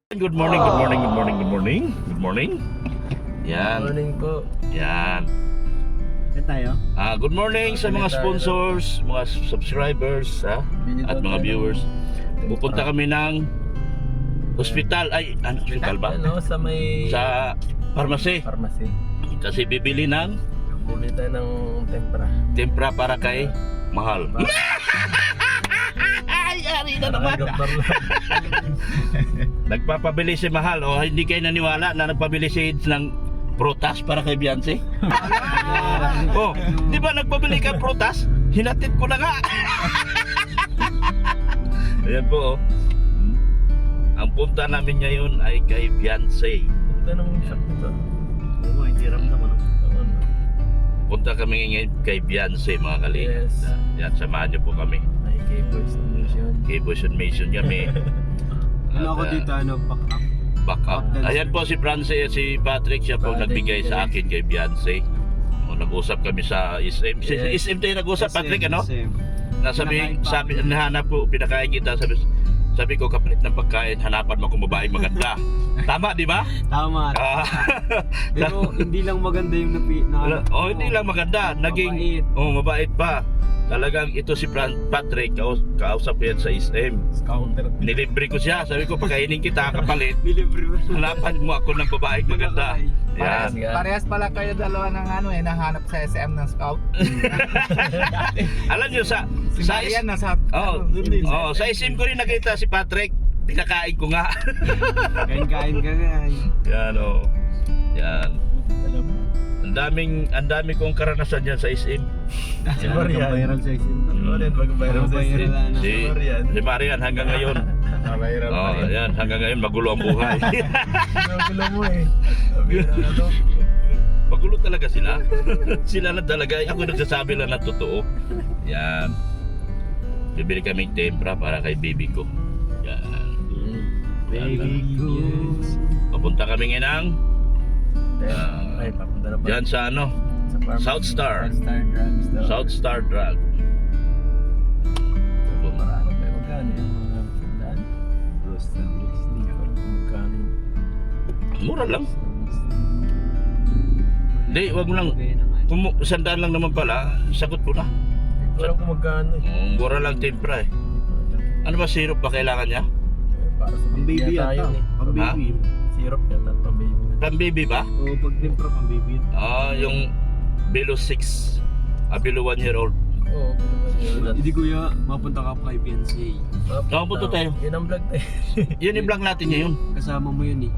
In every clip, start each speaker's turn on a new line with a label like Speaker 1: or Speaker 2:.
Speaker 1: Good morning, good morning, good morning, good morning. Good morning. Yan.
Speaker 2: Morning po.
Speaker 1: Yan.
Speaker 3: Saan tayo?
Speaker 1: Good morning sa mga sponsors, mga subscribers, at mga viewers. Pupunta kami ng hospital. Ay, ano hospital ba?
Speaker 2: Ano, sa may
Speaker 1: Sa pharmacy.
Speaker 2: pharmacy.
Speaker 1: Kasi bibili ng
Speaker 2: Buli tayo ng tempra.
Speaker 1: tempra para kay Mahal. Ay, ari na naman. Nagpapabili si Mahal. O hindi kayo naniwala na nagpabili si Eds ng prutas para kay Beyonce? Oh, di ba nagpabili ka prutas? Hinatid ko na nga. Ayan po, oh. Ang punta namin ngayon ay kay Beyonce.
Speaker 2: Punta ng sakto to.
Speaker 3: Oo, hindi ramdam ano.
Speaker 1: Punta kami ngayon kay Beyonce, mga kalingap.
Speaker 2: Yes.
Speaker 1: Yan, samahan niyo po kami.
Speaker 2: Ay, K-Boys Mission.
Speaker 1: Kay Boys and Mason kami.
Speaker 3: Ano ako dito, back up.
Speaker 1: Back up. Ayan po si Francis, si Patrick, siya po nagbigay sa akin kay Beyonce. O, nag-usap kami sa SM.
Speaker 2: Yes.
Speaker 1: SM tayo nag-usap, Patrick, ano?
Speaker 3: SM.
Speaker 1: Nasabi,
Speaker 3: Pinakain pa
Speaker 1: sabi,
Speaker 3: kami.
Speaker 1: nahanap po, pinakain kita, sabi ko, kapalit ng pagkain, hanapan mo kung babaeng maganda. Tama, di ba?
Speaker 3: Tama.
Speaker 1: Ah.
Speaker 3: Pero hindi lang maganda yung
Speaker 1: Oh, hindi lang maganda, naging mabait pa. Talagang ito si Patrick, kausap ko yan sa SM.
Speaker 2: Counter.
Speaker 1: Nilibre ko siya, sabi ko, pagkainin kita, kapalit,
Speaker 3: Nilibre mo.
Speaker 1: hanapan mo ako ng babaeng maganda. Yan.
Speaker 4: Parehas pala kayo dalawa ng nahanap sa SM ng Scout.
Speaker 1: Alam niyo, sa
Speaker 4: Marian nasa
Speaker 1: sa SM ko rin nakita si Patrick, pinakain ko nga.
Speaker 3: Kain-kain ka nga.
Speaker 1: Yan, oh. Yan.
Speaker 2: Alam mo.
Speaker 1: Ang dami kong karanasan yan sa SM.
Speaker 2: Si Marian.
Speaker 3: Viral sa SM.
Speaker 2: Marian, mag-viral sa
Speaker 3: Viral
Speaker 2: SM.
Speaker 3: na.
Speaker 1: Si Marian hanggang ngayon.
Speaker 2: Viral pa
Speaker 1: Oh,
Speaker 2: rin.
Speaker 1: yan, hanggang ngayon magulo ang buhay.
Speaker 2: Nagulo mo eh. Sabi na ano.
Speaker 1: Magulo talaga sila. Sila na talaga. Ako nagsasabi lang na totoo. Yan. Bibili kaming tempra para kay baby ko. Yan.
Speaker 3: Baby goose.
Speaker 1: Papunta kami ngayon ng
Speaker 2: Ay, papunta na pa.
Speaker 1: yan sa ano,
Speaker 2: Sa pharmacy.
Speaker 1: South Star.
Speaker 3: Star Drugs daw.
Speaker 1: South Star Drug.
Speaker 2: Marami pa yung magkano yun. Mga sandaan.
Speaker 3: Rose na mix.
Speaker 2: Hindi ko alam kung magkano yun.
Speaker 1: Mura lang. Hindi, wag mo lang.
Speaker 3: Okay naman.
Speaker 1: Kung sandaan lang naman pala, sagot ko na.
Speaker 2: Hindi ko alam kung magkano eh.
Speaker 1: Mura lang tempra eh. Ano ba syrup ba kailangan niya?
Speaker 2: Para sa
Speaker 3: Pang baby
Speaker 2: yata
Speaker 3: yata.
Speaker 2: yun eh.
Speaker 3: Pang baby.
Speaker 2: Syrup yata, pang baby.
Speaker 1: Pang baby ba?
Speaker 3: Oo, pag tempra pang baby.
Speaker 1: Yung below 6, below 1 year old.
Speaker 2: Oo, pinuman yun.
Speaker 3: Hindi kuya, mapunta ka pa kay PNC.
Speaker 1: punta tayo.
Speaker 2: Yun ang vlog tayo.
Speaker 1: Yun yung vlog natin ngayon.
Speaker 3: Kasama mo yun eh.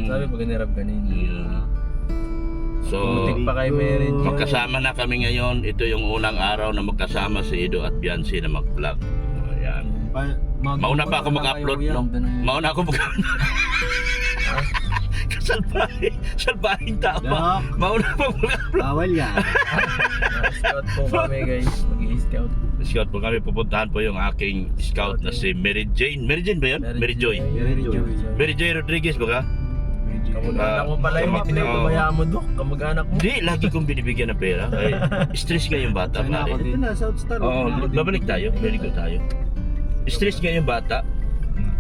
Speaker 2: Sabi pag nirap kanina.
Speaker 1: So,
Speaker 2: Putik pa kay Mary Jo.
Speaker 1: magkasama na kami ngayon. Ito yung unang araw na magkasama si Ido at Beyonce na mag-vlog. Ayan. Mauna pa ako mag-upload, no? Mauna ako mag-upload. Salbahing tao pa. Mauna pa mag-upload.
Speaker 3: Bawal yan.
Speaker 2: Scout po kami guys. Mag-i-scout.
Speaker 1: Scout po kami, pupuntahan po yung aking scout na si Mary Jane. Mary Jane ba yun? Mary Joy. Mary Joy Rodriguez ba ka?
Speaker 2: Kamag-anak mo pala yung
Speaker 1: Kamag-
Speaker 2: pinapabayaan mo, Dok. Kamag-anak mo.
Speaker 1: Hindi, lagi kong binibigyan ng pera. Ay, stress nga yung bata.
Speaker 3: Sana ako
Speaker 1: pare.
Speaker 3: din. Ito na, South Star.
Speaker 1: Oo, babalik tayo. Very good tayo. Stress nga yung bata.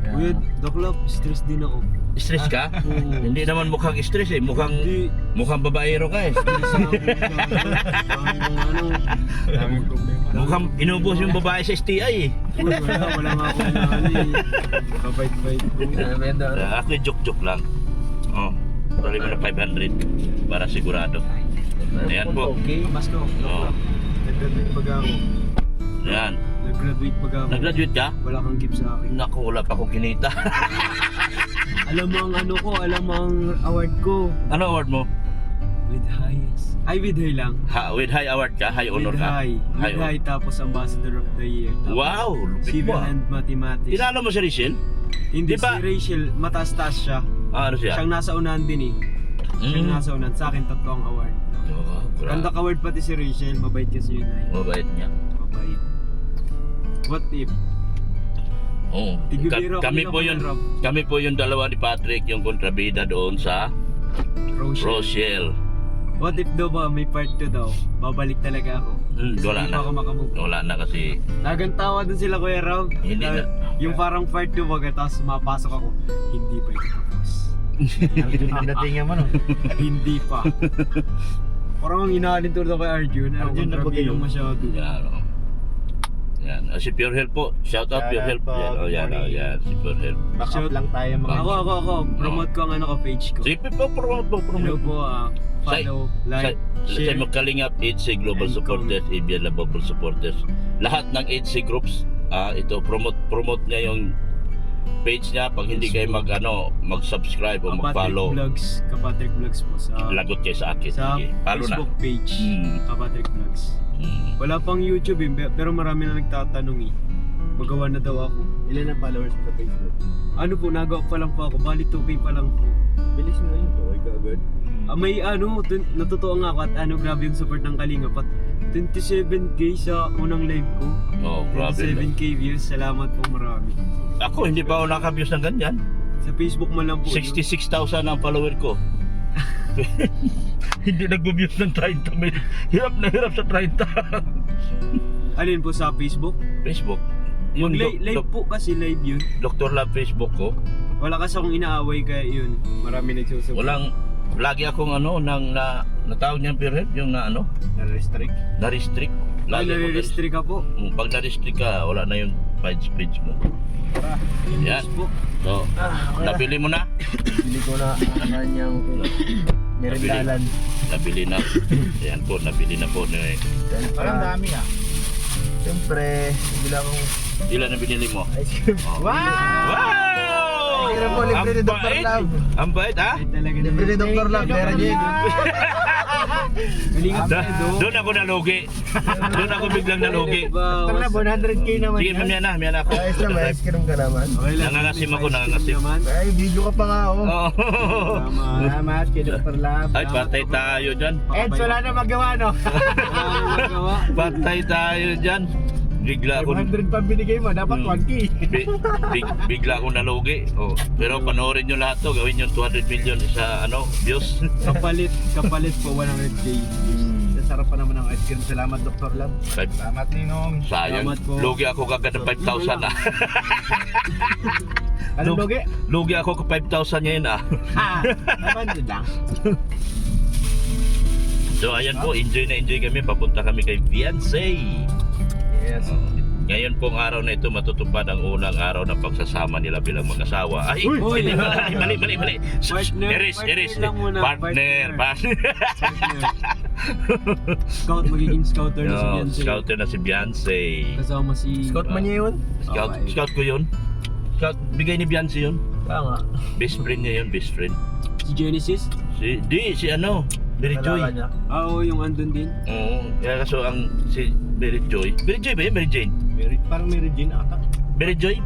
Speaker 3: Kuya, Doklop, stress din ako.
Speaker 1: Stress ka?
Speaker 3: Oo.
Speaker 1: Hindi naman mukhang stress eh.
Speaker 3: Hindi.
Speaker 1: Mukhang babaero ka eh.
Speaker 3: Stress ako. Ano,
Speaker 2: Daming problema.
Speaker 1: Mukhang inubos yung babae sa STI eh.
Speaker 3: uy, wala nga ako na ano eh. Kabait-bait ko.
Speaker 2: Benda.
Speaker 1: Ako joke-joke lang. Oh, tuloy mo na 500 para sigurado. Ayan po.
Speaker 2: Okay.
Speaker 3: Mas ko.
Speaker 1: Oh,
Speaker 3: Nag-graduate pag ako.
Speaker 1: ayan.
Speaker 3: Nag-graduate pag ako.
Speaker 1: Nag-graduate ka?
Speaker 3: Wala kang gift sa akin.
Speaker 1: Naku, wala pa akong kinita.
Speaker 3: Alam mo ang ano ko, alam mo ang award ko.
Speaker 1: Ano award mo?
Speaker 3: With highest. Ay, with high lang.
Speaker 1: With high award ka? High honor
Speaker 3: With
Speaker 1: ka?
Speaker 3: high. With high, tapos Ambassador of the Year. Tapos
Speaker 1: Wow, lupit
Speaker 3: Civil
Speaker 1: mo ah.
Speaker 3: and Mathematics.
Speaker 1: Kilala mo si Rachel?
Speaker 3: Hindi
Speaker 1: Di ba-
Speaker 3: si Rachel, mataas-taas siya.
Speaker 1: Ano siya?
Speaker 3: Siyang nasa unahan din eh. Siyang
Speaker 1: Mm.
Speaker 3: nasa unahan. Sa akin, tatlong award.
Speaker 1: Oh,
Speaker 3: Kandak award pati si Rachel. Mabait kasi yun ay.
Speaker 1: mabait niya.
Speaker 3: Mabait. What if?
Speaker 1: Oh,
Speaker 3: Tigibiro,
Speaker 1: kami po yun.
Speaker 3: Rob.
Speaker 1: Kami po yung dalawa ni Patrick, yung kontrabida doon sa Rochelle.
Speaker 3: What if daw ba may part 2 daw? Babalik talaga ako. Kasi
Speaker 1: Wala
Speaker 3: hindi
Speaker 1: na.
Speaker 3: pa ako makamove.
Speaker 1: Wala na kasi
Speaker 3: Nagantawa dun sila Kuya Rob.
Speaker 1: hindi na.
Speaker 3: Yung parang part 2 baga, tapos mapasok ako, hindi pa ito tapos.
Speaker 2: Arjun ang datingan mo no?
Speaker 3: Hindi pa. Parang ang inaalin tulad kay Arjun.
Speaker 2: Arjun, nabagay
Speaker 3: yung
Speaker 2: yun.
Speaker 3: masyado.
Speaker 1: Yan, oh. Yan. Si Pure Health po. Shout out
Speaker 2: Shout
Speaker 1: Pure
Speaker 2: out
Speaker 1: Health.
Speaker 2: po.
Speaker 1: Yan, oh, yan, oh, yan. Si Pure Health.
Speaker 2: Back up lang tayo mga
Speaker 3: Ako. Promote ko ang ano ka page ko.
Speaker 1: Sige po, promote po,
Speaker 3: Hello
Speaker 1: promote.
Speaker 3: po, follow, like,
Speaker 1: Sa
Speaker 3: share.
Speaker 1: Kalingap, HC Global
Speaker 3: and
Speaker 1: Supporters, ABL Lovable Supporters. Lahat ng HC groups, ito promote niya yung page niya. Pag hindi kayo mag-subscribe o mag-follow,
Speaker 3: Kapatrick Vlogs po sa
Speaker 1: lagot kayo sa akin.
Speaker 3: sa
Speaker 1: Sige, follow na.
Speaker 3: Facebook page. Kapatrick Vlogs. Wala pang YouTube pero marami na nagtatanong Magawa na daw ako.
Speaker 2: Ilan ang followers mo sa Facebook?
Speaker 3: Ano po, nagawa pa lang po ako. Bali 2K pa lang po.
Speaker 2: Bilis mo yun to, ikaw agad.
Speaker 3: May natutuwa nga ako at grabe yung support ng Kalingap at 27K sa unang live ko.
Speaker 1: Oh, grabe.
Speaker 3: 27K views. Salamat po marami.
Speaker 1: Ako, hindi pa ako naka-views ng ganyan.
Speaker 3: Sa Facebook man lang po.
Speaker 1: 66,000 ang follower ko. Hindi nag-views ng 30 mil. Hirap na hirap sa 30.
Speaker 3: Alin po sa Facebook?
Speaker 1: Facebook. Yung
Speaker 3: Live po kasi live yun.
Speaker 1: Dr. Love Facebook ko.
Speaker 3: Wala kasi akong inaaway kaya yun. Marami nagsusupport.
Speaker 1: Lagi akong natawag niyang period, yung
Speaker 2: Na-restrict.
Speaker 1: na-restrict.
Speaker 3: Ay,
Speaker 1: Lagi ako
Speaker 3: nare-restrict ka po.
Speaker 1: Pag na-restrict ka, wala na yung page mo. Yan.
Speaker 3: Facebook.
Speaker 1: So, nabili mo na?
Speaker 2: Bili ko na ang kanyang merindalan.
Speaker 1: Nabili na. Ayan po, nabili na po.
Speaker 4: Parang dami ah.
Speaker 2: Siyempre, bili akong
Speaker 1: Ilan na binili mo?
Speaker 2: ice cream.
Speaker 1: Oh.
Speaker 4: Wow!
Speaker 1: Wow!
Speaker 2: Libre po, libre ni
Speaker 1: Ang
Speaker 2: Dr.
Speaker 1: bait.
Speaker 2: Love.
Speaker 1: Ang bait, ha?
Speaker 3: Ay talaga
Speaker 2: Libre ni Dr. Love, Vera Jane.
Speaker 3: Kalingap
Speaker 1: Doon ako nalugi. Doon ako biglang nalugi.
Speaker 2: Dr. Love, 100k naman
Speaker 1: Sige, mamaya na ako.
Speaker 2: Ayos na, may ice cream ka naman.
Speaker 1: Nangangasim ako, nangangasim.
Speaker 2: Ay, video ka pa nga oh.
Speaker 1: Oh.
Speaker 2: Salamat kay Dr. Love.
Speaker 1: Ay, patay tayo dyan.
Speaker 4: Eds, wala na magawa no?
Speaker 1: Patay tayo dyan. Bigla ako
Speaker 4: 100 pa binigay mo, dapat 1K.
Speaker 1: bigla akong nalugi. Oh, pero panoorin nyo lahat to, gawin yung 200 million sa views.
Speaker 3: Kapalit po 100K.
Speaker 2: Sarap pa naman ang ice cream. Salamat Dr. Love.
Speaker 4: Salamat Ninong.
Speaker 1: Sayang,
Speaker 3: Salamat po.
Speaker 1: lugi ako kagad ng 5,000 ah.
Speaker 2: Anong logi?
Speaker 1: Lugi ako ka 5,000 ngayon ah.
Speaker 2: Naman din lang.
Speaker 1: So ayan po, enjoy na enjoy kami. Papunta kami kay Beyonce.
Speaker 2: Yes.
Speaker 1: Ngayon pong araw na ito matutupad ang unang araw ng pagsasama nila bilang mag-asawa. Ay,
Speaker 3: Uy!
Speaker 1: mali.
Speaker 3: Partner,
Speaker 1: Iris.
Speaker 3: partner lang muna,
Speaker 1: Partner.
Speaker 3: Scout, magiging scouter na si
Speaker 1: No,
Speaker 3: Beyonce.
Speaker 1: scouter na si Beyonce.
Speaker 3: Kasama si...
Speaker 2: Scott man niya yun?
Speaker 1: Scout ko yun. Scout, bigay ni Beyonce yun.
Speaker 2: Kaya nga.
Speaker 1: Best friend niya yun, best friend.
Speaker 3: Si Genesis?
Speaker 1: Si Mary Joy.
Speaker 2: Nalala niya.
Speaker 3: Oo, yung andun din.
Speaker 1: Oo, kaya kaso si Mary Joy. Mary Joy ba yun? Mary Jane?
Speaker 2: Parang Mary Jane ata.
Speaker 1: Mary Joy?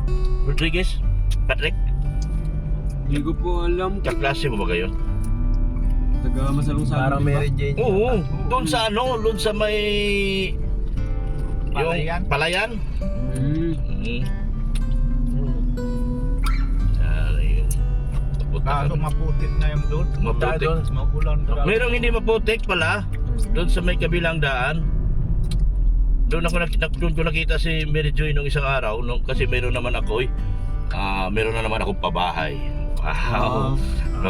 Speaker 1: Rodriguez? Patrick?
Speaker 3: Hindi ko po alam.
Speaker 1: Kaklase mo ba kayo?
Speaker 3: Taga masalong sa
Speaker 2: Parang Mary Jane.
Speaker 1: Oo, doon sa may...
Speaker 4: Palayan?
Speaker 1: Yung Palayan?
Speaker 3: Hmm.
Speaker 4: Kaso maputit na yung doon.
Speaker 1: Maputik.
Speaker 4: Mapulan.
Speaker 1: Merong hindi maputik pala. Doon sa may kabilang daan. Doon ko nakita si Mary Joy nung isang araw kasi meron naman ako meron na naman akong pabahay. Wow.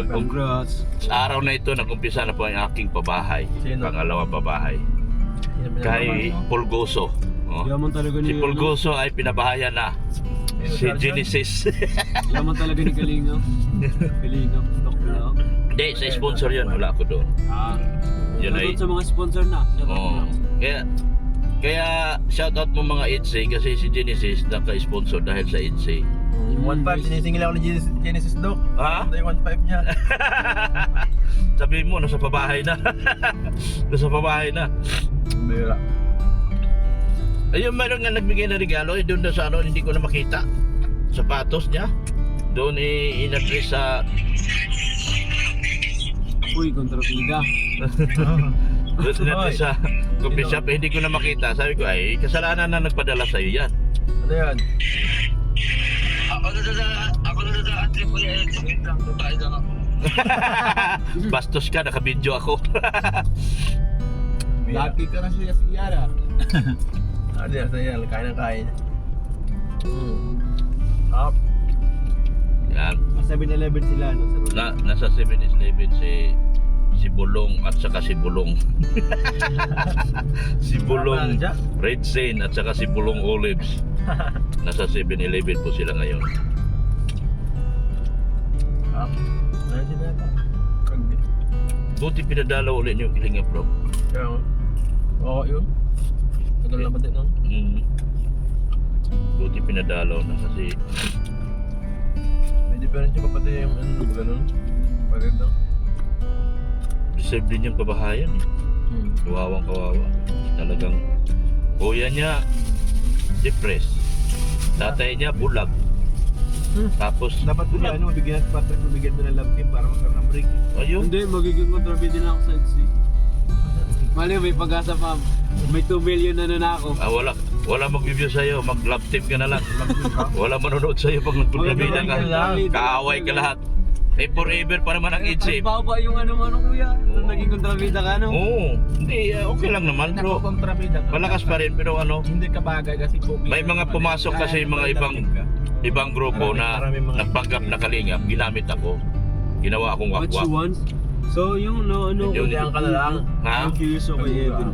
Speaker 3: Congrats.
Speaker 1: Sa araw na ito nagumpisa na po ang aking pabahay.
Speaker 2: Sino?
Speaker 1: Pangalawang pabahay. Kay Pulgoso. Oh.
Speaker 3: Yaman talaga
Speaker 1: Si
Speaker 3: ni...
Speaker 1: Pulgoso ay pinabahayan na. Si Genesis.
Speaker 3: Yaman talaga ni Kalingap. Kalingap, Dr. Love.
Speaker 1: Hindi, sa sponsor yun. Wala ako doon. Yun ay...
Speaker 3: Shoutout sa mga sponsor na.
Speaker 1: Oh. Kaya shoutout mo mga EDSA kasi si Genesis naka-sponsor dahil sa EDSA.
Speaker 2: Yung 1.5, sinisingil ako ni Genesis Doc.
Speaker 1: Ha?
Speaker 2: Ito yung 1.5 niya.
Speaker 1: Sabihin mo, nasa pabahay na. Nasa pabahay na.
Speaker 2: Bira.
Speaker 1: Ayun, meron nga nagbigay na regalo. Doon na sa hindi ko na makita. Sapatos niya. Doon in-address sa...
Speaker 3: Uy, kontrabida.
Speaker 1: Doon in-address sa coffee shop. Hindi ko na makita. Sabi ko, ay, kasalanan na nagpadala sa'yo yan.
Speaker 2: Ano yan?
Speaker 5: Ako na sa Triple A. Wait lang, babae lang ako.
Speaker 1: Bastos ka, nakabidyo ako.
Speaker 4: Lucky ka na siya si Yara.
Speaker 2: Ano yan? Kain ng kain. Up.
Speaker 1: Yan.
Speaker 3: 7-Eleven sila, no? Sa Roda.
Speaker 1: Nasa 7-Eleven si Bulong at saka si Bulong. Si Bulong Red Zane at saka si Bulong Olives. Nasa 7-Eleven po sila ngayon.
Speaker 2: Up. Ano sila ka?
Speaker 1: Buti pinadalaw ulit yung Kalinga Bro.
Speaker 2: Kaya, oo yun. Tagal naman din nun.
Speaker 1: Buti pinadalaw na kasi
Speaker 2: May difference yung kapatid yung ano ba ganun? Pagod lang.
Speaker 1: deserve din yung kabahayan eh. Kawawang kawawa. Talagang kuya niya depressed. Tatay niya bulag. Tapos
Speaker 3: Dapat doon ano, bigyan at Patrick, bigyan doon ng love team para magkaroon ng break.
Speaker 1: ayun.
Speaker 3: Hindi, magiging kontrabi din ako sa EDC. Mali, may pag-asa pa. May 2 million na ako.
Speaker 1: Wala mag-review sa'yo, mag-love team ka na lang. Wala manonood sa'yo pag nagpaglabinan ka. Kaaway ka lahat. Eh forever pa naman ang EDC.
Speaker 3: Baba yung ano kuya. Nung naging kontrabida ka no?
Speaker 1: Oo, hindi, okay lang naman bro.
Speaker 4: Kontrabida ka.
Speaker 1: Malakas pa rin pero ano,
Speaker 4: Hindi ka bagay kasi copy.
Speaker 1: may mga pumasok kasi mga ibang grupo na nagpanggap na kalingap, ginamit ako. Ginawa akong
Speaker 3: What you
Speaker 1: wakwak.
Speaker 3: want? So yung ano,
Speaker 1: Yun.
Speaker 2: Kaya ka na lang.
Speaker 1: Ha?
Speaker 3: I'm curious ako kay Evan.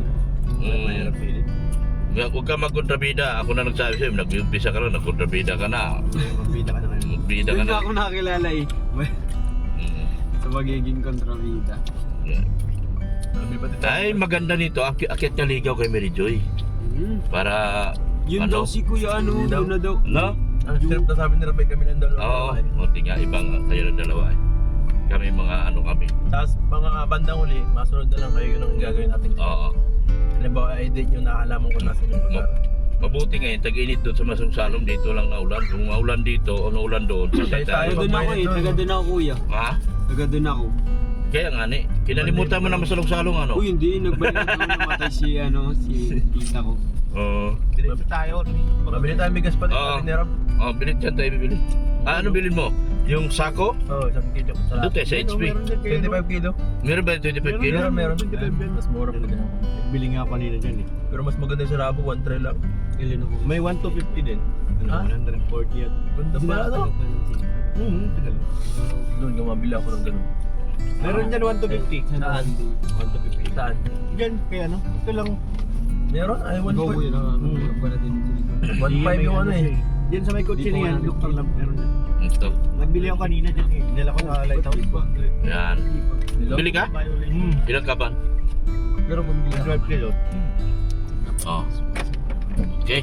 Speaker 1: Huwag ka magkontrabida. Ako na nagsabi sa'yo, nag-umpisa ka lang, nagkontrabida ka na.
Speaker 3: Magbida ka na ngayon.
Speaker 1: Magbida ka
Speaker 3: Doon
Speaker 1: na.
Speaker 3: ako nakilala eh. Sa magiging kontrabida.
Speaker 1: Ay, maganda nito. Akit ka ligaw kay Mary Joy. Para,
Speaker 3: Yun
Speaker 1: ano?
Speaker 3: daw si kuya ano,
Speaker 2: Hindi daw.
Speaker 3: yun na daw.
Speaker 1: No?
Speaker 2: Ang script na sabi ni Rabay kami ng dalawa.
Speaker 1: Oo. Munti nga, ibang kayo ng dalawa eh. Kami mga ano kami.
Speaker 2: Tapos mga bandang uli, masunod na lang kayo yun ang gagawin natin.
Speaker 1: Oo.
Speaker 2: Halimbawa, i-date yung nakakalaman ko nasa yung lugar.
Speaker 1: Mabuti ngayon, tag-init doon sa Masungsalong, dito lang naulan. Kung maulan dito o naulan doon,
Speaker 2: Kaya
Speaker 1: tayo.
Speaker 3: Taga doon ako eh, taga doon ako kuya.
Speaker 1: Ha?
Speaker 3: Taga doon ako.
Speaker 1: Kaya nga ni, kinalimutan mo na Masalong-salong ano?
Speaker 3: Uy, hindi, nagbalik ako namatay si tita ko.
Speaker 1: Oo.
Speaker 4: Diretso tayo.
Speaker 2: Mabili tayo bigas pa din
Speaker 1: Oo.
Speaker 2: natin ni Rob.
Speaker 1: Oh, bilit dyan tayo bibili. Ano bilhin mo? Yung sako?
Speaker 2: Oo, 1 kilo.
Speaker 1: Doon tayo sa HP.
Speaker 2: 25 kilo.
Speaker 1: Meron ba yung 25 kilo?
Speaker 2: Meron. Mas mura pa din ako.
Speaker 3: Bili nga ako kanina dyan eh.
Speaker 2: Pero mas maganda yung sa Rabo, 1 tray lang.
Speaker 3: Ilan ako? May 1 to 50 din. Ano,
Speaker 2: Ha?
Speaker 3: 140 yan.
Speaker 2: Ganda pala, no?
Speaker 3: Tagal.
Speaker 2: Doon, mabili ako ng ganun.
Speaker 3: Meron dyan 1 to 50.
Speaker 2: Saan?
Speaker 3: 1 to 50.
Speaker 2: Saan?
Speaker 3: Dyan, kaya ano? Ito lang.
Speaker 2: Meron? Ay, 1
Speaker 3: Go kuya na.
Speaker 2: 1.5 yung ano eh.
Speaker 3: Diyan sa may kotse niyan, Dr. Lab, meron dyan.
Speaker 1: Ito.
Speaker 3: Nagbili ako kanina dyan eh. Dinala ko sa Lighthouse ba?
Speaker 1: Yan. Bili ka? Ilang ka ba?
Speaker 2: Pero pambili ako.
Speaker 3: 12 kilo.
Speaker 1: Oh. Okay.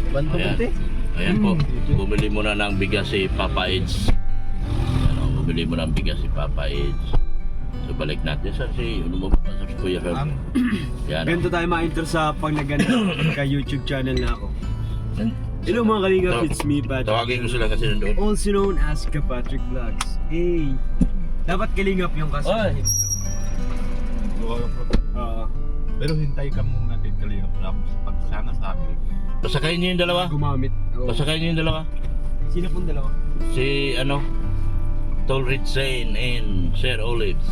Speaker 2: 1 to
Speaker 1: Ayan.
Speaker 2: 50?
Speaker 1: Ayan po. Bumili mo na ng bigas si Papa Eds. Ayan o, bumili mo ng bigas si Papa Eds. So balik natin sa ano mo ba sa Kuya Herb? Yan o.
Speaker 3: Ganito tayo ma-enter sa pag nag-ano ka YouTube channel na ako. Hello mga kalingap, it's me Patrick.
Speaker 1: Tawagin mo sila kasi nandoon.
Speaker 3: Also known as Kapatrick Vlogs. Hey! Dapat kalingap yung kasi.
Speaker 2: Oy!
Speaker 4: Pero hintay ka muna din kalingap lang. Pag sana sabi.
Speaker 1: Pasakayin niyo yung dalawa.
Speaker 3: Gumamit. Oo.
Speaker 1: Pasakayin niyo yung dalawa.
Speaker 3: Sino pong dalawa?
Speaker 1: Si ano? Tol Rich Zane and Sir Olives.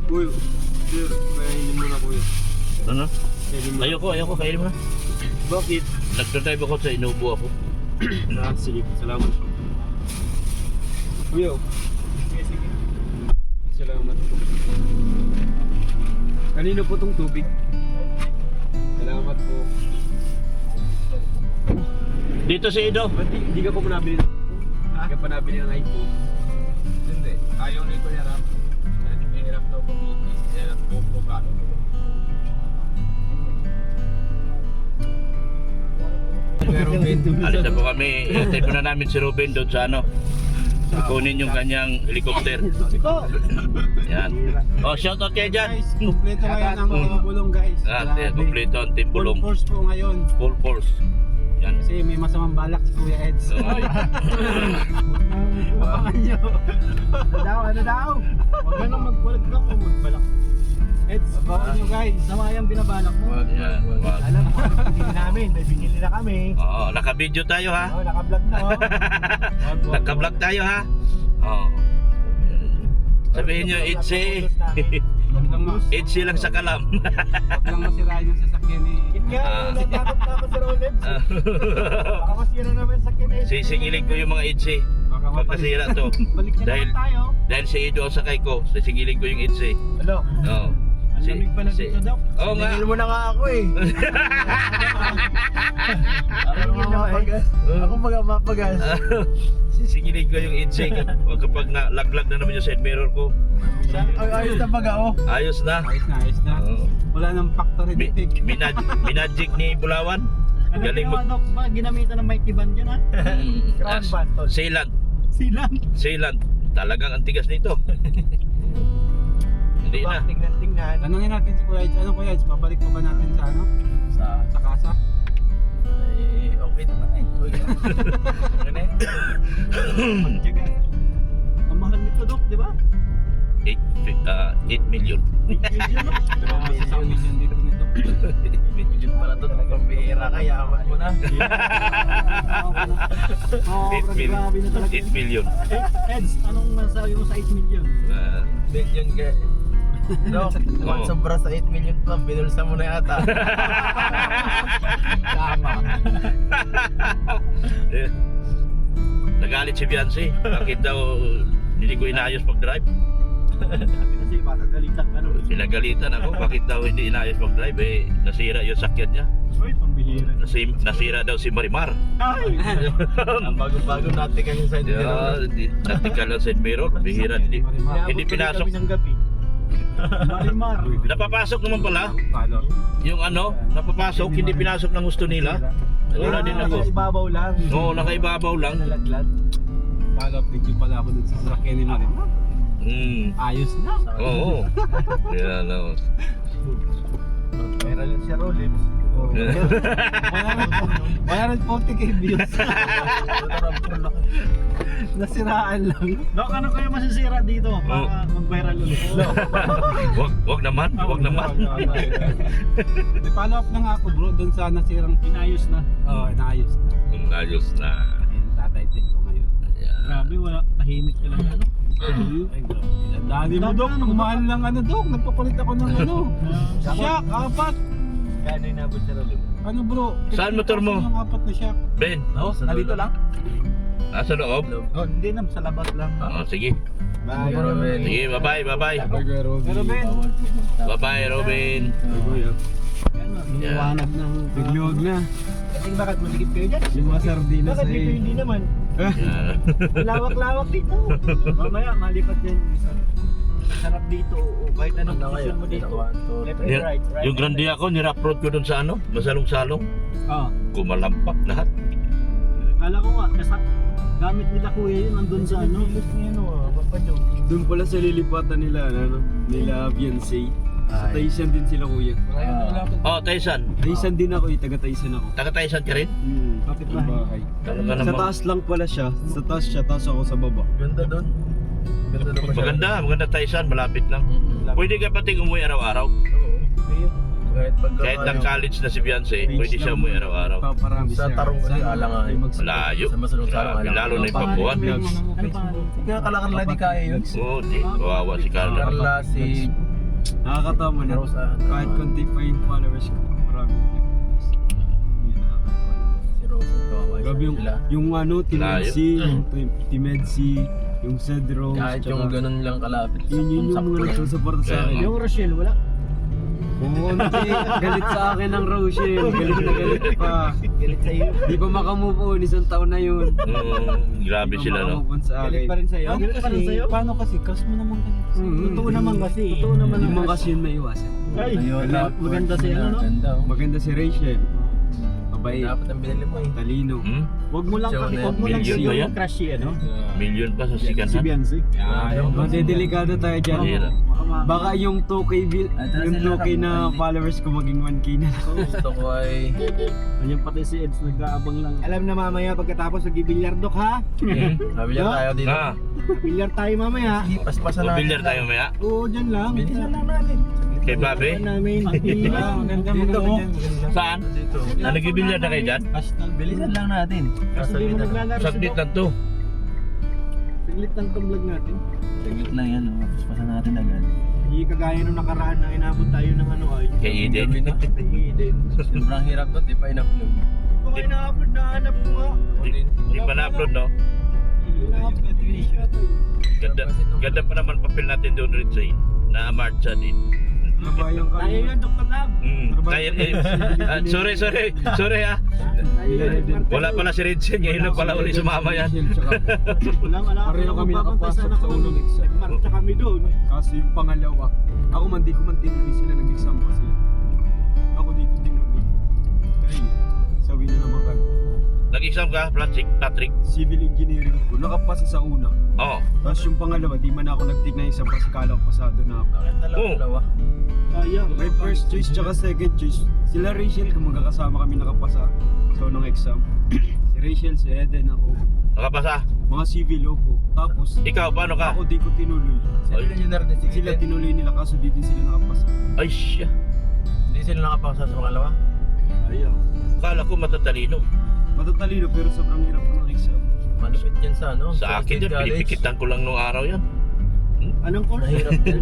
Speaker 3: Uy, sir, kainin mo na kuya.
Speaker 1: Ano?
Speaker 3: Kainin mo.
Speaker 1: Ayoko, kainin mo na.
Speaker 3: Bakit?
Speaker 1: Nagdadrive ako sa Inubo ako.
Speaker 3: Sige, salamat. Kuya. Salamat. Kanino po tong tubig? Salamat po.
Speaker 1: Dito si Ido.
Speaker 3: Ba't hindi ka po nabili ng Hindi ka pa nabili ng iPhone?
Speaker 4: Hindi. Ayaw nito hirap. Hirap daw kumiti. Hirap po gano'n.
Speaker 1: Alis na po kami. Hintay po na namin si Ruben doon sa ano. Kunin yung kanyang helicopter. Yan. Oh, shout out kayo dyan.
Speaker 3: Kompleto ngayon ang mga bulong guys.
Speaker 1: Kompleto ang team
Speaker 3: Full
Speaker 1: bulong.
Speaker 3: force po ngayon.
Speaker 1: Full force. Yan.
Speaker 3: Kasi may masamang balak si Kuya Eds. Abangan nyo. Ano daw? Huwag ka nang magbalag ka kung magbalak. Eds, abangan nyo guys. Samayang binabalak mo.
Speaker 1: Yan. Wag.
Speaker 3: Alam mo, hindi namin. May binili na kami.
Speaker 1: Oo, naka-video tayo ha.
Speaker 3: Oh, naka-vlog na oh.
Speaker 1: Naka-vlog tayo ha. Oo. Sabihin nyo, it's
Speaker 4: Huwag lang
Speaker 1: Itzy lang sa kalam.
Speaker 4: Huwag lang masirain yung sasakyan ni...
Speaker 3: Yun nga, natatakot na ako Sir Olives. Baka masira naman sa kinay.
Speaker 1: Sisingilin ko yung mga Itzy.
Speaker 4: Baka
Speaker 1: Pag
Speaker 4: mapalik.
Speaker 1: nasira to.
Speaker 3: Balik na
Speaker 1: Dahil-
Speaker 3: naman tayo.
Speaker 1: Dahil si Ido ang sakay ko, sisingilin ko yung Itzy.
Speaker 3: Ano?
Speaker 1: Oo.
Speaker 3: Ang lamig pala dito, Doc.
Speaker 1: Oo nga.
Speaker 2: Tingil mo na nga ako eh.
Speaker 3: Tingil na mapagas.
Speaker 2: Ako mapagas.
Speaker 1: Sisingilin ko yung Itzy kapag nalaglag na naman yung side mirror ko.
Speaker 2: Ay, ayos na pag ako.
Speaker 1: Ayos na.
Speaker 4: Ayos na.
Speaker 1: Oo.
Speaker 4: Wala nang factory defect.
Speaker 1: Minajik ni Bulawan.
Speaker 3: Ano
Speaker 1: Galing
Speaker 3: ginawa, Doc? Ba, ginamitan ng mighty band yun, ha?
Speaker 2: Crown band, tol.
Speaker 1: Sealant.
Speaker 3: Silang.
Speaker 1: Sealant. Talagang antigas nito. Hindi na.
Speaker 2: Tingnan.
Speaker 4: Tanungin natin si Kuya Eds. Ano Kuya Eds? Babalik pa ba natin sa ano? Sa kasa?
Speaker 2: Eh, okay naman eh. Ano eh?
Speaker 3: Pagtyaga. Ang mahal nito, Doc, di ba?
Speaker 1: 8 million.
Speaker 4: Pero mas isang million dito nito.
Speaker 2: Yun pala to, pambihira ka, yaman mo na.
Speaker 3: Oo,
Speaker 1: 8 million.
Speaker 3: grabe na talaga.
Speaker 1: 8 million.
Speaker 3: Eds, anong masabi mo sa 8 million?
Speaker 2: Million ka. Dok,
Speaker 1: Oo.
Speaker 2: sobra sa 8 million pa, binulsa mo na yata. Tama.
Speaker 1: Nagalit si Beyonce. Bakit daw hindi ko inayos pag-drive?
Speaker 3: Sabi na siya, baka galitan ka, no?
Speaker 1: Pinagalitan ako. Bakit daw hindi inayos mag-drive? Eh, nasira yung sakyan niya.
Speaker 3: Uy, pambihira.
Speaker 1: Nasira daw si Marimar.
Speaker 3: Ay!
Speaker 2: Ang bago-bago natin kayo sa
Speaker 1: Natikal lang side mirror. Bihira. Hindi pinasok.
Speaker 2: Isang gabi.
Speaker 3: Marimar.
Speaker 1: Napapasok naman pala.
Speaker 4: Paano?
Speaker 1: Yung napapasok, hindi pinasok ng gusto nila. Wala din ako.
Speaker 3: Ibabaw lang.
Speaker 1: Oo, nakaibabaw lang.
Speaker 3: Nalaglag.
Speaker 4: Follow up video pala ako dun sa sasakyan ni Marin. Ayos na.
Speaker 1: Oo. Yan, no.
Speaker 2: Meron lang siya Olives.
Speaker 4: Wala rin 40k views. Nasiraan lang.
Speaker 3: Dok, ano kayo masisira dito para mag-viral ulit?
Speaker 1: Wag naman, wag naman.
Speaker 4: Follow up na nga ako bro dun sa nasirang
Speaker 3: Inayos na.
Speaker 4: inaayos na.
Speaker 1: Ayos na.
Speaker 4: Yung tatay-tin ko ngayon.
Speaker 3: Grabe, wala. Tahimik ka lang. Ano?
Speaker 4: Ay bro, dami mo dok, kumahal lang ano dok, nagpapalit ako ng ano. Shock, 4.
Speaker 2: Kano yung nabot siya Olives?
Speaker 4: Ano bro?
Speaker 1: Saan motor mo?
Speaker 4: Ng 4 na shock.
Speaker 1: Ben,
Speaker 2: Oo, nandito lang.
Speaker 1: nasa loob?
Speaker 3: Oh, hindi na, sa labas lang.
Speaker 1: Sige.
Speaker 2: Bye, Robin.
Speaker 1: Sige, bye-bye, bye-bye.
Speaker 3: Pero Ben,
Speaker 1: Bye-bye, Robin. Yeah.
Speaker 3: liwanag ng
Speaker 4: Bigluwag na.
Speaker 3: Kasi bakit maligid kayo dyan?
Speaker 4: Yung mga sardinas
Speaker 3: Bakit dito
Speaker 4: ay...
Speaker 3: hindi naman?
Speaker 1: Yeah.
Speaker 3: Lawak-lawak dito. Mamaya, malipat din. Sarap dito. O kahit anong position mo dito. Left and right. Right
Speaker 1: Yung grandia ko, nirap-road ko dun sa masalong-salong.
Speaker 3: Ah.
Speaker 1: Kumalampak lahat.
Speaker 3: Kala ko nga, gamit nila kuya yun nandun sa ano.
Speaker 6: Doon pala sa lilipatan nila, nila Beyonce. Sa Taysan din sila kuya.
Speaker 1: Oh, Taysan.
Speaker 6: Taysan din ako, taga Taysan ako.
Speaker 1: Taga-Taysan ka rin?
Speaker 3: Kapit
Speaker 6: Ang bahay.
Speaker 1: Talaga
Speaker 6: Sa
Speaker 1: naman.
Speaker 6: taas lang pala siya. Sa taas siya, taas ako sa baba.
Speaker 2: Ganda doon. Ganda doon
Speaker 1: Maganda Taysan, malapit lang. Pwede ka pating umuwi araw-araw. Kahit ng college na si Beyonce, pwede siya umuwi araw-araw.
Speaker 6: Paparami
Speaker 2: Sa
Speaker 6: siya.
Speaker 2: tarong kasi
Speaker 6: Sana
Speaker 2: alanganin.
Speaker 6: ay magsulat.
Speaker 1: Malayo.
Speaker 2: Sa masunod-sarong
Speaker 1: Grabe, lalo na yung Pabuan.
Speaker 3: Ano pa?
Speaker 2: Kaya kalakar lang di kaya yun.
Speaker 1: Oo, di. Kawawa si Carla.
Speaker 2: Carla, si
Speaker 6: Nakakatama na.
Speaker 2: Rosa.
Speaker 6: Kahit konti pa yung followers ko. Marami. Yun, nakakatawa.
Speaker 2: Si Rosa.
Speaker 6: Grabe yung ano, Timedsi, yung Timedsi, yung Cedro.
Speaker 2: Kahit yung ganun lang kalapit.
Speaker 6: Yun yung mga nagsusuporta sa akin.
Speaker 3: Yung Rochelle, wala.
Speaker 6: Oo, hindi. Galit sa akin ng Rochelle. Galit na galit pa.
Speaker 3: Galit sa iyo.
Speaker 6: Di pa makamove on, isang taon na yun.
Speaker 1: Grabe
Speaker 6: Di pa
Speaker 1: sila, no?
Speaker 6: makamove on sa
Speaker 3: Galit
Speaker 6: akin.
Speaker 3: pa rin sa'yo. Galit pa rin sa'yo.
Speaker 4: Paano kasi? Crush mo naman kasi.
Speaker 3: Totoo naman kasi. Totoo naman.
Speaker 6: Hindi mo kasi yun maiwasan.
Speaker 3: Ay, maganda si ano, no?
Speaker 2: Ganda.
Speaker 6: Maganda si Rachel. Mabait.
Speaker 2: Dapat ang binili mo eh.
Speaker 6: Talino.
Speaker 3: Wag mo lang
Speaker 2: Joe,
Speaker 3: wag mo lang
Speaker 1: million ba yan?
Speaker 3: yung crush eh, ano?
Speaker 1: Million pa sa sikan
Speaker 3: Si Beyonce.
Speaker 6: Madedelikado tayo dyan.
Speaker 1: Mahirap.
Speaker 6: Baka yung 2K yung 2K na followers ko maging 1K na.
Speaker 2: Gusto ko ay...
Speaker 3: Ganyan pati si Eds nag-aabang lang. Alam na mamaya pagkatapos nag-bilyar dok ha?
Speaker 2: Sabi niya tayo dito.
Speaker 1: Ah,
Speaker 3: Bilyar tayo mamaya.
Speaker 2: Paspasan natin.
Speaker 1: bilyar tayo maya.
Speaker 3: Oo, dyan lang.
Speaker 2: Bilisan lang natin.
Speaker 1: Kay Bobby.
Speaker 3: Namin.
Speaker 4: Maganda
Speaker 3: Dito, oh.
Speaker 1: Saan?
Speaker 2: Dito.
Speaker 1: Nag-bilyar na kayo dyan?
Speaker 2: Bilisan lang natin.
Speaker 3: Kasi di mo naglalaro.
Speaker 1: Saglit lang to.
Speaker 3: Saglit lang tong vlog natin.
Speaker 2: Saglit lang yan. Paspasan natin agad.
Speaker 3: Hindi kagaya nung nakaraan na inabot tayo ng ano ay.
Speaker 1: Kay Eden.
Speaker 3: Kay Eden.
Speaker 2: Sobrang hirap to, di pa in-upload.
Speaker 3: Hindi pa kayo na-upload, nahanap ko nga.
Speaker 1: Hindi pa na-upload, no?
Speaker 3: Na-upload din siya to.
Speaker 1: Ganda pa naman papel natin doon rin sa na marcha din.
Speaker 6: Nabayang ka.
Speaker 3: Tayo yan, Dr. Lab.
Speaker 1: Kaya, sorry ha.
Speaker 3: Tayo yan.
Speaker 1: Wala pala si Redsen, ngayon lang pala ulit sumama yan.
Speaker 3: Walang alam.
Speaker 6: Pareho kami nakapasok sa unang exam.
Speaker 3: Nagmarcha kami doon.
Speaker 6: Kaso yung pangalawa, ako man di ko man tinuloy sila, nag-exam pa sila. Ako di ko tinuloy. Kaya, sabi na naman kami.
Speaker 1: Nag-exam ka, Patrick?
Speaker 6: Civil engineering ko, nakapasa sa una.
Speaker 1: Oo.
Speaker 6: Tapos yung pangalawa, di man ako nag-take na exam kasi kala ko pasado na ako.
Speaker 2: Bakit dalawa?
Speaker 3: Sayang.
Speaker 6: May first choice tsaka second choice. Sila Rachel, kung magkakasama kami nakapasa sa unang exam. Si Rachel, si Eden, ako.
Speaker 1: Nakapasa?
Speaker 6: Mga civil po. Tapos,
Speaker 1: Ikaw, paano ka?
Speaker 6: ako di ko tinuloy.
Speaker 2: Civil engineer din
Speaker 6: Sila tinuloy nila kaso di din sila nakapasa.
Speaker 1: Ay, siya.
Speaker 2: Hindi sila nakapasa sa pangalawa?
Speaker 3: Sayang.
Speaker 1: Kala ko matatalino.
Speaker 6: Matatalino pero sobrang hirap po ng exam.
Speaker 2: Malupit yan sa ano?
Speaker 1: Sa akin
Speaker 2: State
Speaker 1: din,
Speaker 2: College.
Speaker 1: pinipikitan ko lang nung araw yan.
Speaker 3: Anong course?
Speaker 2: Mahirap yan.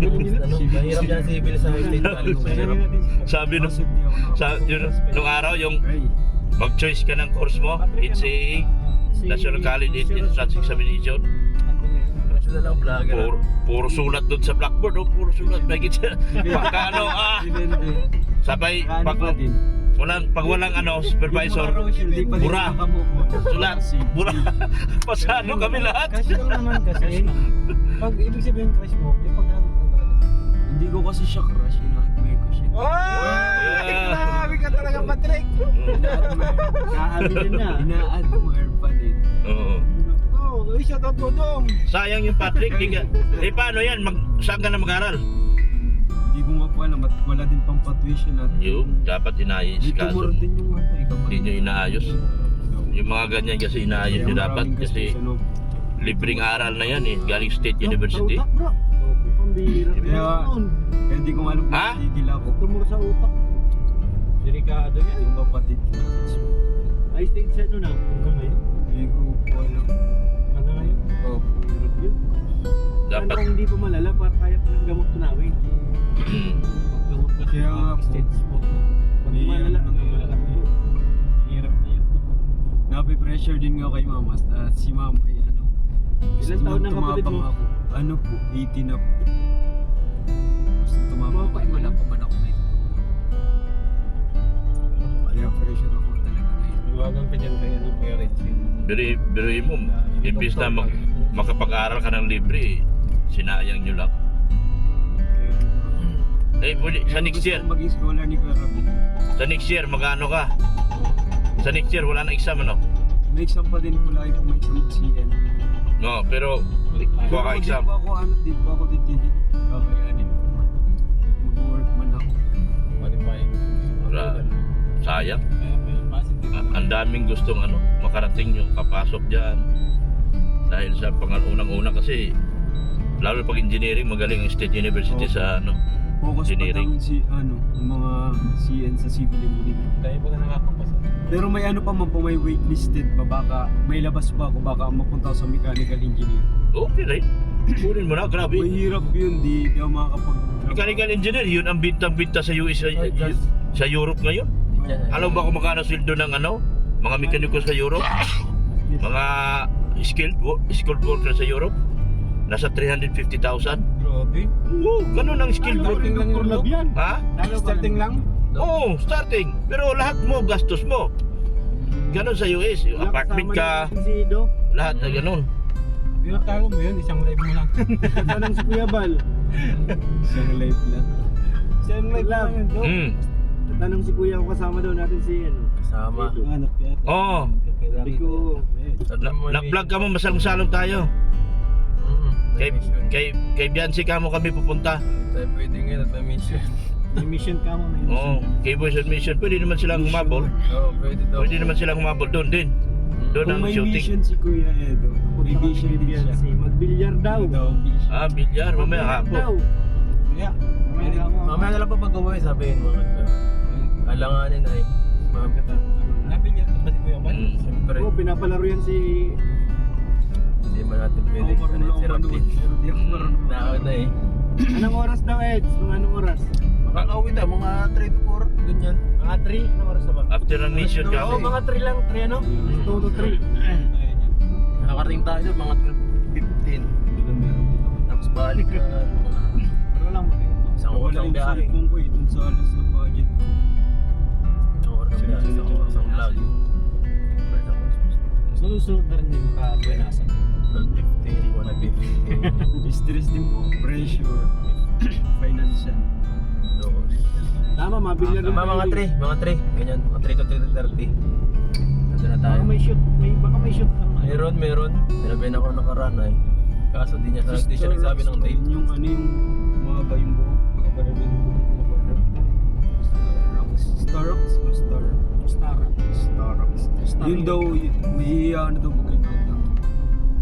Speaker 2: Mahirap yan civil sa State College. Mahirap.
Speaker 1: Sabi nung,
Speaker 6: Kasi di ako nakapasa.
Speaker 1: nung araw, yung
Speaker 6: Ay,
Speaker 1: mag-choice ka ng course mo, NCAA, National College Entrance Examination.
Speaker 2: Kasi dalang vlogger.
Speaker 1: Puro sulat doon sa blackboard, oh, puro sulat. Bagit siya. Pagkano,
Speaker 6: Depende.
Speaker 1: sabay,
Speaker 6: Ano pa din?
Speaker 1: pag walang ano, supervisor,
Speaker 6: Hindi pa din
Speaker 1: Bura.
Speaker 6: nakamukuha.
Speaker 1: sulat, bura. Pasado kami lahat.
Speaker 3: Kasi lang naman kasi. Pag ibig sabihin crush mo, yung pag
Speaker 6: Hindi ko kasi siya crush, ina-admire ko siya.
Speaker 3: Grabe ka talaga, Patrick! Naamin na.
Speaker 6: Ina-admire pa din.
Speaker 1: Oo.
Speaker 3: Oh, shout out mo dong.
Speaker 1: Sayang yung Patrick. Paano yan? Saan ka na mag-aral?
Speaker 6: Hindi ko nga po alam at wala din pang pa-tuition at
Speaker 1: Yung dapat inayos
Speaker 6: Dito
Speaker 1: kaso.
Speaker 6: mo din yung ano, ikaw
Speaker 1: Hindi nyo inaayos. Yung mga ganyan kasi inaayos nyo dapat kasi libreng aral na yan eh. Galing State University.
Speaker 3: Utak, bro. Pambihira.
Speaker 6: Kaya hindi ko alam
Speaker 1: Ha?
Speaker 6: kung tigil ako.
Speaker 3: Tumuro sa utak. Delikado yan.
Speaker 6: Yung kapatid ko.
Speaker 3: Ay, stage set nun ah. Hanggang ngayon.
Speaker 6: Hindi ko po alam.
Speaker 3: Hanggang ngayon.
Speaker 6: Oh,
Speaker 3: Hirap yun.
Speaker 1: Dapat.
Speaker 3: Ano kung hindi pa malala, para kaya pa ng gamot tunawin. Paggamot na
Speaker 6: Kaya nga po.
Speaker 3: stage po. Pag
Speaker 6: May
Speaker 3: malala,
Speaker 6: ano naman.
Speaker 3: malala po. Hirap na yun.
Speaker 6: nape-pressure din nga kay mama. At si mama ay ano.
Speaker 3: Ilan taon na kapatid
Speaker 6: tumabang
Speaker 3: mo?
Speaker 6: ako. Ano po, 18 na po. Gusto tumabang
Speaker 3: Baka
Speaker 6: ako. Wala pa man ako may tutulong. Kaya pressure ako talaga ngayon.
Speaker 3: Iwagan pa dyan kaya ng Kuya Richie.
Speaker 1: Biruin mo, imbis na makapag-aral ka ng libre, sinayang nyo lang. Eh, sa next year,
Speaker 6: Gusto ko maging scholar ni Kuya Rabi.
Speaker 1: sa next year, magano ka? Sa next year, wala na exam, ano?
Speaker 6: May exam pa din po lagi kung may exam sa CN.
Speaker 1: No, pero kuha ka exam.
Speaker 6: Di pa ako ano, di pa ako titinig. Kakayanin ko man. Mag-work man ako.
Speaker 1: Sayang. Ang daming gustong ano, makarating yung kapasok dyan. Dahil sa unang-una kasi, lalo pag engineering, magaling ang State University sa ano.
Speaker 6: Focus pa
Speaker 1: Engineering.
Speaker 6: lang si ano, yung mga CN sa civil engineering.
Speaker 3: Dahil pa ka nakakapasa.
Speaker 6: Pero may ano pa man po, may waitlisted pa. Baka may labas pa ako, baka mapunta ako sa mechanical engineer.
Speaker 1: Okay rin. Kunin mo na, grabe.
Speaker 6: Mahirap yun, di ako makakapag...
Speaker 1: Mechanical engineer, yun ang bintang-binta sa US, sa Europe ngayon. Alam ba kung magkano sweldo ng ano? Mga mekaniko sa Europe? Mga skilled worker sa Europe? Nasa 350,000.
Speaker 3: Grabe.
Speaker 1: Oo, ganun ang skilled worker.
Speaker 3: Starting lang yung lab yan.
Speaker 1: Ha?
Speaker 3: Starting lang?
Speaker 1: Oo, starting. Pero lahat mo, gastos mo. Ganun sa US. Yung apartment ka,
Speaker 3: Si Ido.
Speaker 1: lahat na ganun.
Speaker 3: Pinatalo mo yun, isang live mo lang. Tanong si Kuya Bal.
Speaker 6: Isang life lang.
Speaker 3: Isang live lang yun, Dok. Tanong si Kuya kung kasama daw natin si ano.
Speaker 2: Kasama.
Speaker 3: Hanap yata.
Speaker 1: Oo.
Speaker 3: Sabi ko,
Speaker 1: Nag-vlog ka mo, masalong-salong tayo. Kay Biancy ka mo kami pupunta.
Speaker 2: Tayo pwede ngayon at may mission.
Speaker 3: may mission ka mo. May mission.
Speaker 1: Oo, kay Boys on Mission. Pwede naman silang humabol.
Speaker 2: Oo, pwede daw.
Speaker 1: Pwede naman silang humabol doon din. Doon
Speaker 6: Kung
Speaker 1: ang
Speaker 6: may
Speaker 1: shooting.
Speaker 6: mission si Kuya Edo, may vision din siya.
Speaker 3: Magbilyar daw.
Speaker 6: Vision.
Speaker 1: Ah, bilyar. Mamaya hapon.
Speaker 3: Mamaya.
Speaker 2: Mamaya na lang pa pag-uwi, sabihin mo. Alanganin ay.
Speaker 3: Nabilyar ka ba si Kuya Bal?
Speaker 2: Siyempre,
Speaker 3: Oo, pinapalaro yan si...
Speaker 2: hindi man natin pwede.
Speaker 6: Ako marunong
Speaker 2: Si
Speaker 6: ako
Speaker 2: Rapid.
Speaker 6: manood, pero di ako marunong.
Speaker 2: Naon na eh.
Speaker 3: Anong oras daw, Eds? Anong oras?
Speaker 2: Makakauwi tayo, mga 3 to 4, ganyan.
Speaker 3: Mga 3? Anong oras na ba?
Speaker 1: After ng mission ka.
Speaker 3: Oo, mga 3 lang. 3 ano? 2 to 3.
Speaker 2: Nakakarating tayo doon, mga 12:15. Tapos balik na mga
Speaker 3: Ano lang mo?
Speaker 2: isang oras
Speaker 6: Wala
Speaker 2: ang
Speaker 6: akong
Speaker 2: biyahe.
Speaker 6: cellphone ko eh, dun sa alas na budget ko.
Speaker 2: Isang oras ang biyahe, isang oras ang vlog.
Speaker 3: Susunod na rin yung kabuenasan.
Speaker 2: 12:15, 1:15.
Speaker 6: Stress din po, pressure, financial.
Speaker 3: Tama, mabili rin.
Speaker 2: Mga 3, ganyan, mga 3 to 3:30. Nandun na tayo.
Speaker 3: Baka may shoot. Baka may shoot.
Speaker 2: Meron. Sinabihan ako nakaraan ay. Kaso di siya nagsabi ng date.
Speaker 6: Yung ano yung mahaba yung buhok, nakapara ng buhok na parang Starrocks o Starrocks? Yun daw, may ano daw ba kayo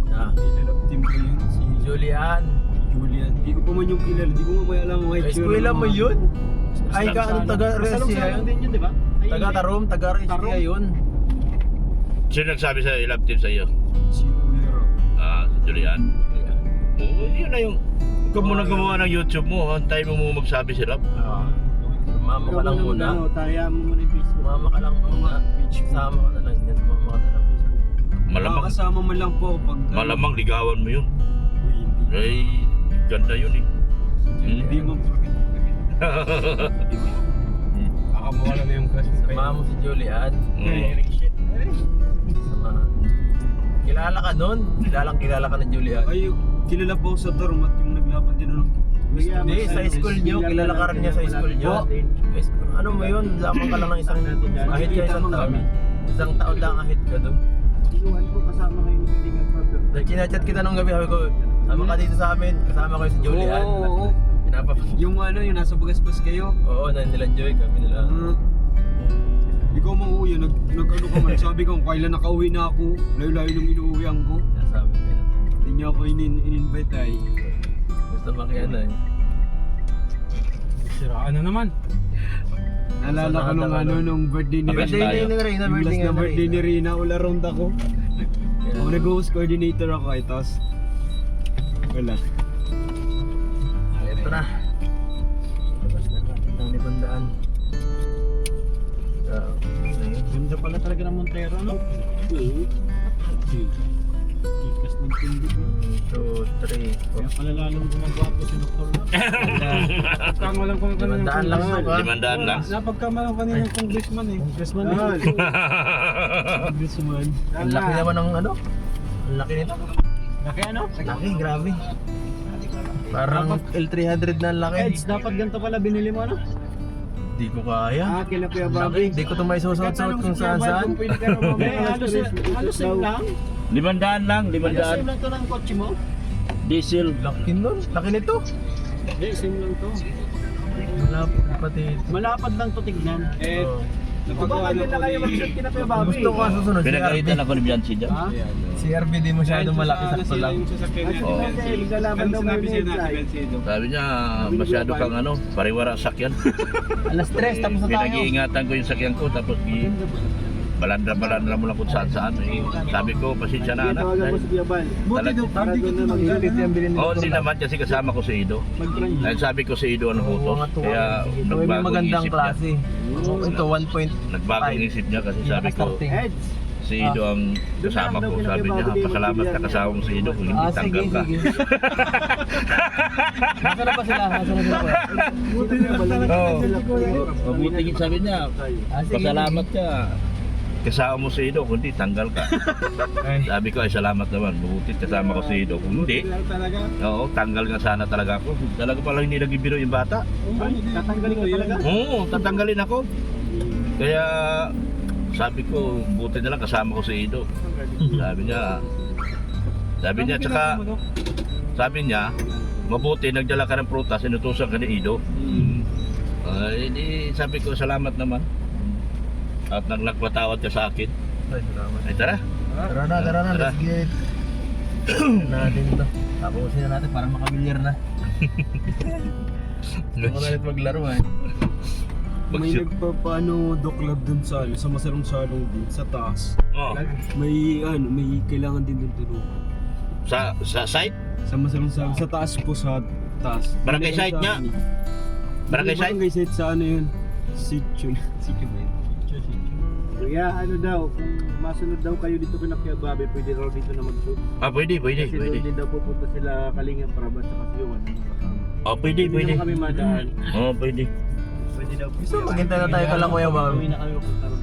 Speaker 2: Ah,
Speaker 6: Nilalap team ko yun, si
Speaker 2: Julian.
Speaker 6: Julian. Di ko pa man yung kilala, di ko mamaya alam ang white
Speaker 2: Eskwela mo yun? Ay ka, anong taga-Resia
Speaker 3: Masalong-salong
Speaker 2: yun?
Speaker 3: din yun, di ba?
Speaker 2: Taga-Tarom, taga-Resia yun.
Speaker 1: Sino nagsabi sa love team sa iyo?
Speaker 6: Si Kuya Rob.
Speaker 1: Si Julian. Oo, yun na yung... Ikaw muna gumawa ng YouTube mo, antay mo magsabi si Rob.
Speaker 2: Sumama ka lang muna.
Speaker 3: Taya mo muna yung Facebook.
Speaker 2: Sumama ka lang muna. Sama ka na lang yan. Sumama ka na lang Facebook.
Speaker 1: Malamang,
Speaker 6: Kasama man lang po pag
Speaker 1: malamang ligawan mo yun.
Speaker 6: Uy, hindi.
Speaker 1: Ay, ganda yun eh.
Speaker 6: Hindi mo
Speaker 4: Baka mawala na yung crush mo.
Speaker 2: Samahan mo si Julian.
Speaker 1: Oo.
Speaker 2: Samahan. Kilala ka nun? Kilala ka ng Julian.
Speaker 6: Ay, kilala po ako sa Tormat yung naglaban din ano.
Speaker 2: Hindi, sa school nyo. Kilala ka rin niya sa school nyo. Ano mo yun? Lamang ka lang ng isang kahit ka isang taon. Isang taon lang kahit ka doon.
Speaker 3: Inuhan ko kasama kayo ng Bilingan Brother.
Speaker 2: Dahil kinachat kita nung gabi, sabi ko, sama ka dito sa amin. Kasama kayo si Julian.
Speaker 6: Oo.
Speaker 2: Yung
Speaker 6: Yung nasa Bagasbas kayo.
Speaker 2: Oo, nila Joy kami nila.
Speaker 6: Ikaw mang-uwi, nag-ano ka man. Sabi ko, kailan nakauwi na ako. Layo-layo nung inuuwian ko.
Speaker 2: Nasabi ko yun.
Speaker 6: Hindi niya ako in-invite ay.
Speaker 2: Gusto makiana eh.
Speaker 4: Siraan na naman.
Speaker 6: Naalala ko nung nung birthday ni
Speaker 1: Abes
Speaker 6: Rina.
Speaker 1: tayo.
Speaker 2: ni Rina,
Speaker 6: Yung last na birthday ni Rina, all around ako. Ako nag-host coordinator ako ay tapos wala.
Speaker 2: Ito na. Labas na natin ng libandaan. So,
Speaker 3: Ganda pala talaga ng Montero, no? Kikas ng tindi.
Speaker 2: 1, 2, 3,
Speaker 3: Kaya pala lalong gumagwapo si Dr. no?
Speaker 4: Pagkamalang ko kanina yung
Speaker 2: 500 lang
Speaker 4: congressman.
Speaker 2: ba?
Speaker 1: 500 lang.
Speaker 4: Napagkamalang kanina yung congressman eh.
Speaker 3: Congressman.
Speaker 6: Congressman.
Speaker 2: Ang laki naman ng ano? Ang laki nito.
Speaker 3: Laki ano?
Speaker 2: Laki, grabe. Parang L300 na ang laki.
Speaker 3: Eds, dapat ganito pala binili mo, ano?
Speaker 2: Di ko kaya.
Speaker 3: Kila Kuya
Speaker 2: Ang laki, di ko ito may susuot-suot kung saan-saan.
Speaker 3: Pwede ka naman halos same lang.
Speaker 1: 500 lang,
Speaker 3: Halos same
Speaker 1: 500.
Speaker 3: lang to ng kotse mo.
Speaker 1: Diesel.
Speaker 2: Laki nun. Laki nito.
Speaker 3: Hindi, same lang to.
Speaker 2: Malapit pati ito.
Speaker 3: Malapad lang to tignan.
Speaker 2: Oh.
Speaker 3: Baka hindi na kayo mag-shoot kina Kuya Bobby.
Speaker 2: Gusto ko nga susunod.
Speaker 1: Pinagalitan ako ni Bianchi dyan.
Speaker 3: Ha?
Speaker 2: CRV di masyadong malaki sa lang.
Speaker 6: Yung sasakyan niya.
Speaker 1: Oo.
Speaker 3: Maglalaban daw
Speaker 6: Sinabi
Speaker 3: kayo
Speaker 6: siya
Speaker 3: ni
Speaker 6: na
Speaker 3: Eds.
Speaker 6: Bensido.
Speaker 1: Sabi niya, masyado kang ano, pariwara sakyan.
Speaker 2: Alas 3, tapos na tayo.
Speaker 1: Pinag-iingatan ko yung sakyan ko, tapos balandra mo lang kung saan-saan. Sabi ko, pasensya na anak.
Speaker 3: Tawagan mo si Kuya Bal.
Speaker 6: Buti daw,
Speaker 3: Para
Speaker 6: hindi ko
Speaker 3: doon na
Speaker 2: Galit yung bilhin
Speaker 1: Oo, hindi naman kasi kasama ko si Ido.
Speaker 3: mag-prank.
Speaker 1: Dahil sabi ko si Ido ano hutos. Kaya
Speaker 2: Ito may
Speaker 1: nagbago ang
Speaker 2: magandang
Speaker 1: isip niya.
Speaker 2: klase. Ito 1.5.
Speaker 1: Nagbago ang isip niya kasi sabi ko,
Speaker 3: Eds,
Speaker 1: si Ido ang kasama ko. Sabi niya, pasalamat ka kasama mo si Ido kung hindi tanggal ka.
Speaker 2: Nasaan na ba sila? Nasaan na sila?
Speaker 3: buti na pala.
Speaker 1: Oo. Mabuti sabi niya, pasalamat ka. Kasama mo si Ido, kung hindi tanggal ka. Sabi ko ay salamat naman, mabuti kasama ko si Ido. Kung hindi,
Speaker 6: talaga.
Speaker 1: oo, tanggal nga sana talaga ako. Talaga pala hindi nagbibiro yung bata.
Speaker 3: Tatanggalin ko talaga.
Speaker 1: Oo, tatanggalin ako. Kaya sabi ko, buti na lang kasama ko si Ido. Sabi niya, tsaka sabi niya, mabuti nagdala ka ng prutas, inutusan ka ni Ido. Sabi ko, salamat naman. At nagpatawad ka sa akin.
Speaker 2: Ay, salamat.
Speaker 1: Ay tara.
Speaker 2: Tara na,
Speaker 1: Tara.
Speaker 2: let's get natin ito. Tapusin na natin para makamilyar na. Ako na ulit maglaro eh.
Speaker 6: May nagpapaano Doc Lab dun sa Masarong Salong din sa taas.
Speaker 1: Oh,
Speaker 6: May may kailangan din dun tulong.
Speaker 1: sa site?
Speaker 6: Sa Masarong Salong sa taas po sa taas.
Speaker 1: Barangay
Speaker 6: Nilagay
Speaker 1: site
Speaker 6: sa
Speaker 1: nga.
Speaker 6: akin eh.
Speaker 1: Barangay site?
Speaker 6: Barangay site sa ano yun? Sitio. Sitio ba yun?
Speaker 3: Kuya, ano daw, kung masunod daw kayo dito kay Kuya Bobby, pwede raw dito na mag-shoot.
Speaker 1: Pwede.
Speaker 3: Kasi doon din daw pupunta sila Kalinga Prab at saka Siwan.
Speaker 1: Pwede.
Speaker 3: Hindi kami madaan.
Speaker 1: Pwede.
Speaker 3: Pwede daw.
Speaker 2: Gusto mo maghintay na tayo kala Kuya Bobby?
Speaker 3: Uwi na kami pupunta ron.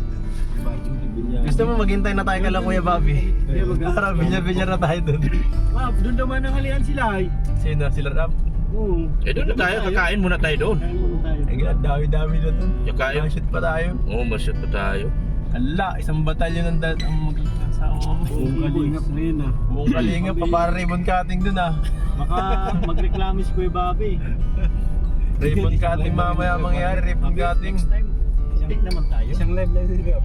Speaker 2: Gusto mo maghintay na tayo kala Kuya Bobby? Para binyar-binyar na tayo doon.
Speaker 3: Wow, doon naman ang halian sila eh.
Speaker 2: Sino? Sila Ram?
Speaker 3: Oo.
Speaker 1: Doon na tayo. Kakain muna tayo doon.
Speaker 3: Kain muna tayo.
Speaker 2: Ang dami-dami na doon.
Speaker 1: Kakain.
Speaker 2: Shoot pa tayo.
Speaker 1: Masyot pa tayo.
Speaker 2: Hala, isang batalyon ang magkakasama mo.
Speaker 6: Buong kalingap na yun ah.
Speaker 2: Buong kalinga pa para ribbon cutting doon ah.
Speaker 3: Baka magreklamo si Kuya Bobby.
Speaker 2: Ribbon cutting mamaya mangyari, ribbon cutting.
Speaker 3: Next time, stick naman tayo.
Speaker 6: Isang live lang sila.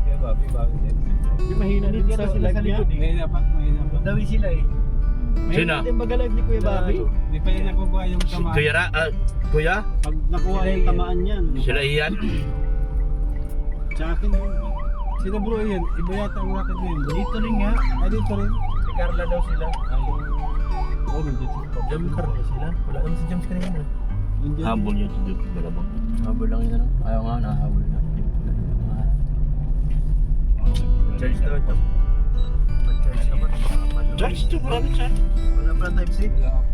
Speaker 6: Kaya Bobby, bakit yan?
Speaker 3: Di mahina din sa live niya.
Speaker 6: Mahina pa.
Speaker 3: Dawi sila eh.
Speaker 1: Sino?
Speaker 3: Mahina din baga live ni Kuya Bobby.
Speaker 6: Di pa yan nakukuha yung tamaan.
Speaker 1: Kuya?
Speaker 3: Pag nakuha yung tamaan yan.
Speaker 1: Sila Ian?
Speaker 3: Sa akin yun.
Speaker 6: Sino bro yan? Iba yata ang rocket na yun.
Speaker 3: Dito rin nga.
Speaker 6: Dito rin.
Speaker 3: Si Carla daw sila.
Speaker 6: Oo, nandito.
Speaker 2: James Carlo sila. Wala naman si James kanina.
Speaker 6: Nandiyan.
Speaker 1: Habol yun. Malamang.
Speaker 2: Habol lang yun ano. Ayaw nga, nahabol na. Charge daw ito. Mag-charge naman.
Speaker 1: Charge ito. Marami charge.
Speaker 2: Wala pa type C?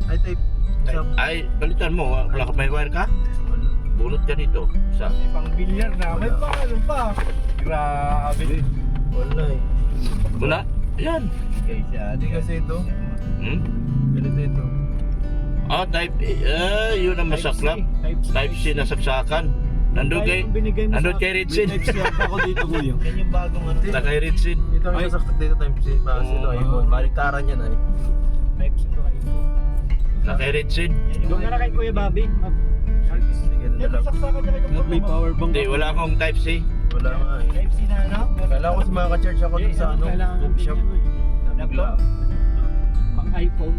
Speaker 2: Ay type sub.
Speaker 1: Ay, balitan mo. Wala ka may wire ka? Bunot ka dito. Sa
Speaker 3: Pang bilyar na. May pa ano pa. Grabe.
Speaker 2: Wala eh.
Speaker 1: wala. Yan.
Speaker 2: Hindi kasi ito. Ganito ito.
Speaker 1: Type yun ang masaklap. Type C na saksakan. Nandun kay Ritsin.
Speaker 6: Next year ako dito kuya.
Speaker 3: Yan yung bagong ano.
Speaker 1: Na kay Ritsin.
Speaker 2: Ito ang sasaksak dito type C. Para ito iPhone. Baliktaran yan ay.
Speaker 3: Type C to iPhone.
Speaker 1: Na kay Ritsin.
Speaker 3: Doon na kay Kuya Bobby.
Speaker 2: Sige na
Speaker 3: Yan,
Speaker 2: lang.
Speaker 3: saksakan niya kayo.
Speaker 6: May power bank.
Speaker 1: Hindi, wala akong type C.
Speaker 2: Wala nga eh.
Speaker 3: Type C na ano?
Speaker 2: Kailangan ko sa makaka-charge ako dun sa ano. Bookshop.
Speaker 3: Laptop. Pang iPhone.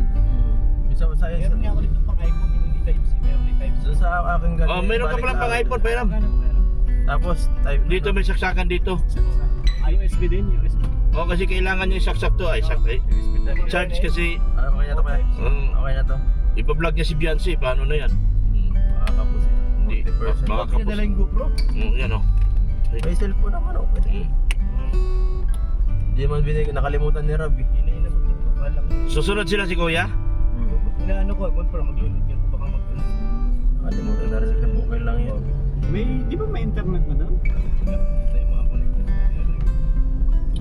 Speaker 2: Isa sa science.
Speaker 3: Meron nga ako dito pang iPhone. Hindi Type C. Meron din Type C.
Speaker 2: Doon sa aking ganun.
Speaker 1: Meron ka palang pang iPhone, Pairam.
Speaker 2: Tapos type
Speaker 1: Dito may saksakan dito.
Speaker 3: USB din. USB.
Speaker 1: Kasi kailangan yung saksak to. Charge kasi.
Speaker 2: Okay na to pa. Okay na to.
Speaker 1: Ipa-vlog niya si Beyonce. Paano na yan?
Speaker 2: Makakapos eh.
Speaker 1: Hindi.
Speaker 2: 40%.
Speaker 1: Baka kapos.
Speaker 3: Pinadala yung GoPro.
Speaker 1: Yan o.
Speaker 2: May cellphone naman oh. Pwede. Hindi man nakalimutan ni Rob eh.
Speaker 1: Susunod sila si Kuya?
Speaker 3: Inaano ko, para maglulog yan ko baka
Speaker 2: Nakalimutan na rin. Okay lang yan.
Speaker 3: May, di ba may internet na doon?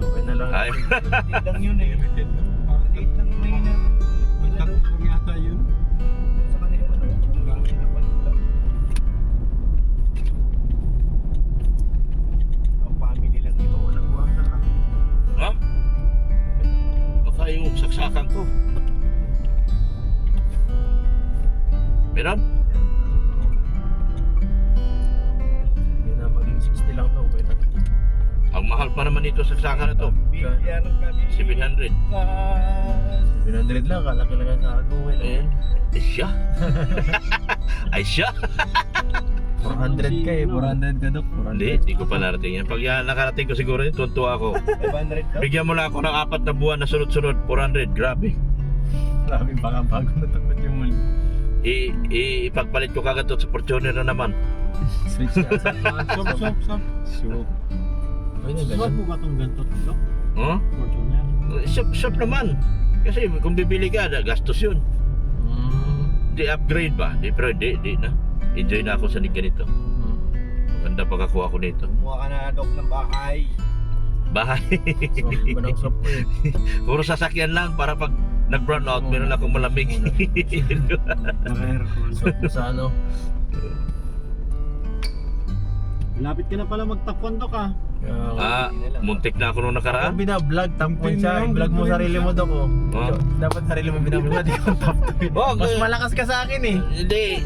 Speaker 2: Okay na lang.
Speaker 1: Ay.
Speaker 3: Date lang yun eh. Date lang may na.
Speaker 6: Magtakot lang yata yun.
Speaker 3: Sa kanila pa naman. Ang family lang ito. Walang wasa ka.
Speaker 1: Ha? Baka yung saksakan ko. Meron?
Speaker 2: Hindi na maging 60 lang to. Okay na.
Speaker 1: Ang mahal pa naman ito saksakan na to.
Speaker 3: Bilyar kami.
Speaker 1: 700.
Speaker 2: 700 lang. Kalaki lang sa akin. Okay lang.
Speaker 1: Ayan. Ay siya. Ay siya.
Speaker 2: 400 ka eh. 400 ka dok.
Speaker 1: Hindi ko pa narating yan. Pag yan nakarating ko siguro yun, tuntua ako.
Speaker 3: 500 ka?
Speaker 1: Bigyan mo lang ako ng 4 na buwan na sunod-sunod. 400. Grabe.
Speaker 2: Grabe baka bago na tapos yung muli.
Speaker 1: Ipagpalit ko kagad to sa Fortuner na naman.
Speaker 2: Switch na sa
Speaker 6: Shop.
Speaker 2: Ay na
Speaker 3: Suwag
Speaker 2: ganun.
Speaker 3: mo ba itong ganito?
Speaker 1: Huh?
Speaker 3: Fortuner.
Speaker 1: Shop naman. Kasi kung bibili ka, gastos yun. Di upgrade ba? Di, pero di na. Enjoy na ako sa ganito. Maganda pagkakuha ko nito.
Speaker 3: Kumuha ka na dok ng bahay.
Speaker 1: Bahay.
Speaker 2: So, iba ng shop ko eh.
Speaker 1: Puro sasakyan lang para pag nag-brown out, meron akong malamig.
Speaker 6: Naka-aircon.
Speaker 2: So, sa ano.
Speaker 3: Malapit ka na pala magtakwan dok ah.
Speaker 1: Muntik na ako nung
Speaker 2: Ako
Speaker 1: nakaraan.
Speaker 2: binablog, top 1 siya. I-vlog mo sarili mo dok oh. Dapat sarili mo binablog, di ko top 2. Mas malakas ka sa akin eh.
Speaker 1: Hindi.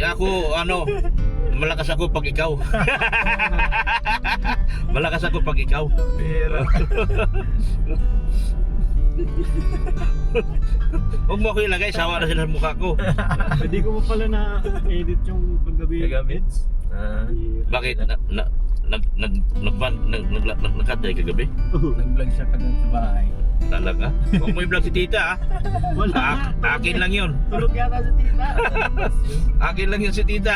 Speaker 1: Ako, malakas ako pag ikaw. Malakas ako pag ikaw.
Speaker 2: Pero,
Speaker 1: Huwag mo ako ilagay, sawa na sila sa mukha ko.
Speaker 3: Hindi ko mo pala na-edit yung paggabi.
Speaker 2: Kagabi?
Speaker 1: Bakit? Nagkatay kagabi?
Speaker 2: Nag-vlog siya kagad sa bahay.
Speaker 1: Talaga? Huwag mo i-vlog si tita, ah.
Speaker 3: Wala.
Speaker 1: Akin lang yun.
Speaker 3: Tulog yata si tita.
Speaker 1: Akin lang yun si tita.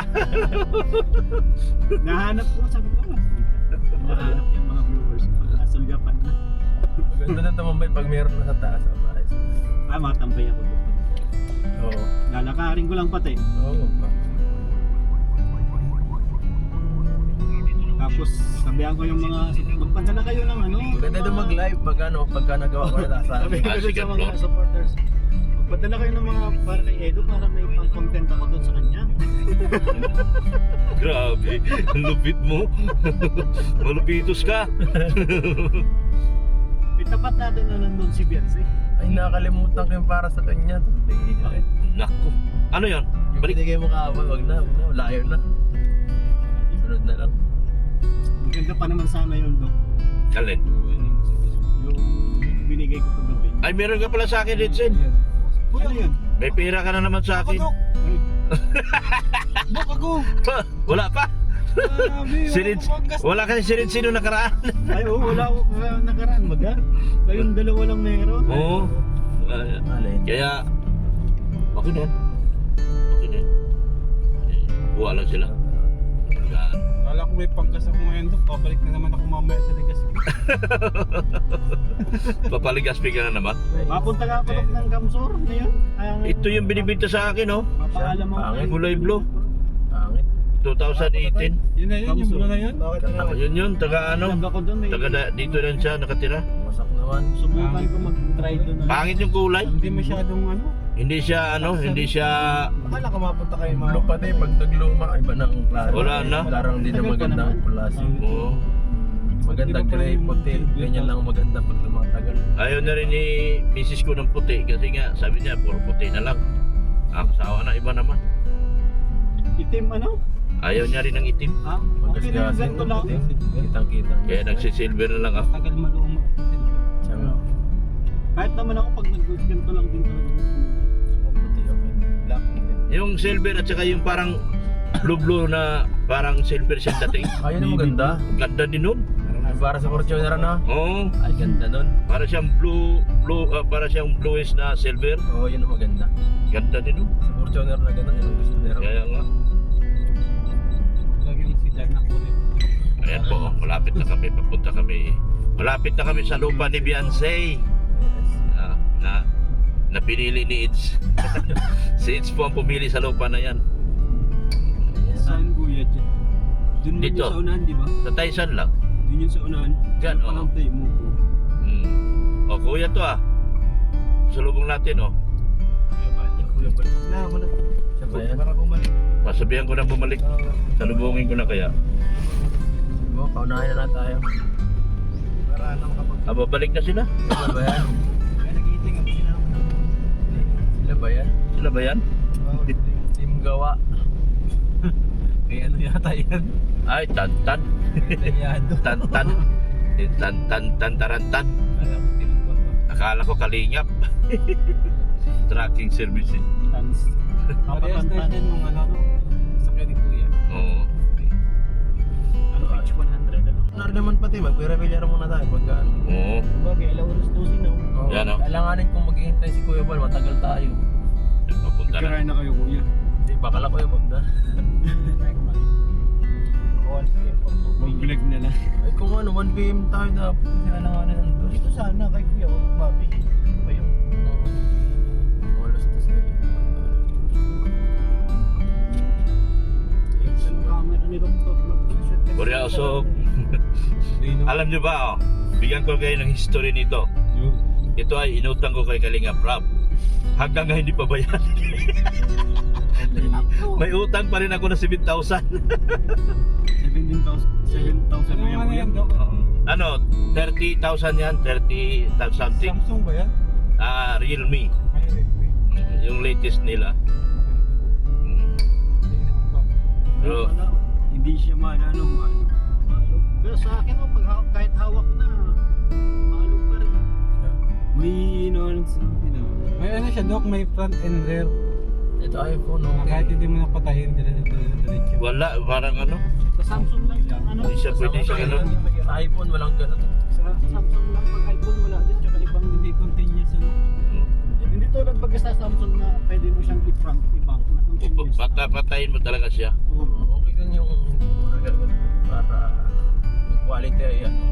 Speaker 3: Nahanap ko, sabi ko lang. Nahanap yung mga viewers ko. Nasa Japan na.
Speaker 2: Maganda na tumambay pag meron na sa taas. Ayos.
Speaker 3: Matambay ako doon.
Speaker 2: Oo.
Speaker 3: Lalakarin ko lang pati.
Speaker 2: Oo.
Speaker 3: Tapos sabihan ko yung mga magpadala kayo ng ano.
Speaker 2: Maganda doon mag-live pagka nagawa ko na sa
Speaker 3: Sabi ko
Speaker 1: Ah,
Speaker 3: doon
Speaker 1: sige,
Speaker 3: sa mga
Speaker 1: bro.
Speaker 3: supporters. Magpadala kayo ng mga para kay Edo para may pang-content ako doon sa kanya.
Speaker 1: Grabe, ang lupit mo. Malupitos ka.
Speaker 3: Itapat natin na nandun si Beyonce.
Speaker 2: Ay, nakalimutan ko yung para sa kanya.
Speaker 1: Naku. Ano yon?
Speaker 2: Yung
Speaker 1: Balik.
Speaker 2: binigay mo kahapon, wag na. Layo na. Sunod na lang.
Speaker 3: Maganda pa naman sana yun, Dok.
Speaker 1: Alin?
Speaker 3: Yung binigay ko kagabi.
Speaker 1: Ay, meron ka pala sa akin, Ritsen.
Speaker 3: Ano yun?
Speaker 1: May pera ka na naman sa akin.
Speaker 4: Dok ako!
Speaker 1: Wala pa.
Speaker 4: Grabe,
Speaker 1: Si Ritz, wala kasi si Ritz sino nakaraan.
Speaker 3: Ay, oo, wala ako nakaraan, maga. Kayong dalawa lang meron.
Speaker 1: Oo.
Speaker 2: Alin.
Speaker 1: Kaya, okay na yan. Okay na yan. Buwa lang sila. Yan.
Speaker 4: Kala ko may panggas ako ngayon, Dok. Babalik na naman ako mamaya sa ligas.
Speaker 1: Papaligaspi ka na naman.
Speaker 3: Mapunta ka pa Dok ng Kamsur ngayon.
Speaker 1: Ito yung binibinta sa akin, oh.
Speaker 3: Mapaalam mo.
Speaker 2: Pangit.
Speaker 1: Kulay blue.
Speaker 2: Pangit.
Speaker 1: 2018.
Speaker 4: Yun na yun, yung bulo na yun.
Speaker 1: Yun, taga ano.
Speaker 3: Nag ako doon.
Speaker 1: Dito lang siya nakatira.
Speaker 2: Masak naman.
Speaker 3: Subukan ko mag-try doon.
Speaker 1: Pangit yung kulay.
Speaker 4: Hindi masyadong ano.
Speaker 1: Hindi siya ano, hindi siya
Speaker 2: Akala ko mapunta kayo mga lupa na pag nagluma, iba na ang klase.
Speaker 1: Wala na.
Speaker 2: Larang hindi na
Speaker 3: Tagal pa
Speaker 2: maganda ang
Speaker 3: naman.
Speaker 2: klase.
Speaker 1: Oo.
Speaker 2: Maganda gray, puti. Ganyan lang maganda pag lumatagal.
Speaker 1: Ayaw na rin ni misis ko ng puti kasi nga sabi niya puro puti na lang. Ang kasawa na iba naman.
Speaker 3: Itim ano?
Speaker 1: Ayaw niya rin ng itim.
Speaker 3: Ha? Okay na yung
Speaker 2: Magasgasin
Speaker 3: ganito
Speaker 2: ng
Speaker 3: lang.
Speaker 2: puti. Kitang-kita.
Speaker 1: Kaya nagsisilver na lang ako.
Speaker 4: Tagal maluma.
Speaker 2: Tsaka,
Speaker 3: Kahit naman ako pag nag-ganito lang din talaga.
Speaker 2: ako puti, okay. Black din.
Speaker 1: Yung silver at saka yung parang blue na parang silver siya dating.
Speaker 2: Ayun ang maganda.
Speaker 1: Ganda din nun.
Speaker 2: Yung para sa Fortuner na.
Speaker 1: Oo.
Speaker 2: Ay, ganda nun.
Speaker 1: Para siyang para siyang bluish na silver.
Speaker 2: Oo, yun ang maganda.
Speaker 1: Ganda din nun.
Speaker 2: Sa Fortuner na gano'n, yun ang gusto nila.
Speaker 1: Kaya nga.
Speaker 4: Lagi yung sidan na kulit.
Speaker 1: Ayan po, malapit na kami. Papunta kami. Malapit na kami sa lupa ni Beyonce.
Speaker 2: Yes.
Speaker 1: Na pinili ni Ids. Si Ids po ang pumili sa lupa na yan.
Speaker 6: Saan kuya dyan? Doon mo
Speaker 1: Dito.
Speaker 6: yung sa unahan, di ba?
Speaker 1: Sa Tyson lang.
Speaker 6: Doon yung sa unahan.
Speaker 1: Dyan,
Speaker 6: Yung
Speaker 1: oo.
Speaker 6: pangantay mo.
Speaker 1: O kuya to ah. Salubong natin oh.
Speaker 2: Na, wala. Siya ba yan?
Speaker 1: Pasabihan ko na bumalik. Salubungin ko na kaya.
Speaker 2: Oo, paunahin na tayo.
Speaker 1: Babalik na sila.
Speaker 2: Sila ba yan? Sila ba yan?
Speaker 1: Sila ba yan?
Speaker 2: Team gawa. Kaya ano yata yan?
Speaker 1: Ay, tantan.
Speaker 2: Tanyado.
Speaker 1: Tantan. Tarantan.
Speaker 2: Alam ko team gawa.
Speaker 1: Akala ko kalingap. Tracking services.
Speaker 4: Parehas na yan nung ano, sakay ni Kuya.
Speaker 1: Oo.
Speaker 3: Ang page 100 ano?
Speaker 2: Ano naman pati, magpira-pilyara muna tayo pagka ano.
Speaker 1: Oo.
Speaker 3: Bagay, alawalas dosin na.
Speaker 2: Oo,
Speaker 1: Yan, oh.
Speaker 2: Kailanganin kung maghihintay si Kuya Bal, matagal tayo.
Speaker 1: Papunta na.
Speaker 6: Karayan na kayo kuya.
Speaker 2: Hindi, bakala Kuya Bal na.
Speaker 6: Mag-vlog na lang.
Speaker 2: Ay kung ano, 1 PM tayo dapat. Kasi kailanganin nandun.
Speaker 3: Dito sana kay Kuya, Bobby. Pa yung
Speaker 2: Alas 2 na rin.
Speaker 3: yung camera ni Dr.
Speaker 1: Korea Usog. Alam nyo ba oh, bigyan ko kayo ng history nito. Ito ay inutang ko kay Kalinga Prab. Hanggang ngayon hindi pa bayan. May utang pa rin ako na 7,000.
Speaker 6: 17,000 na yan
Speaker 4: Ano
Speaker 6: kuya.
Speaker 4: yan, Dok?
Speaker 1: Ano, 30,000 yan, 30 something.
Speaker 4: Samsung ba yan?
Speaker 1: Realme,
Speaker 4: Ay, Redmi.
Speaker 1: yung latest nila. Pero
Speaker 6: Hindi siya maano.
Speaker 3: Pero sa akin, kahit hawak na, maalog pa rin.
Speaker 6: May inawalan sa akin.
Speaker 4: May ano siya, Dok, may front and rear.
Speaker 2: Ito iPhone, no?
Speaker 4: Na kahit hindi mo napatayin, diretso.
Speaker 1: wala, parang ano,
Speaker 3: Sa Samsung lang yung ano.
Speaker 1: hindi siya pwede siya ganun.
Speaker 2: Sa iPhone, walang ganun.
Speaker 3: Sa Samsung lang pag iPhone wala din, tsaka ibang
Speaker 4: Hindi ko
Speaker 3: ibang na continuous.
Speaker 1: Patayin mo talaga siya.
Speaker 2: Okay din yung hindi mo na gagawin para yung quality ay ano.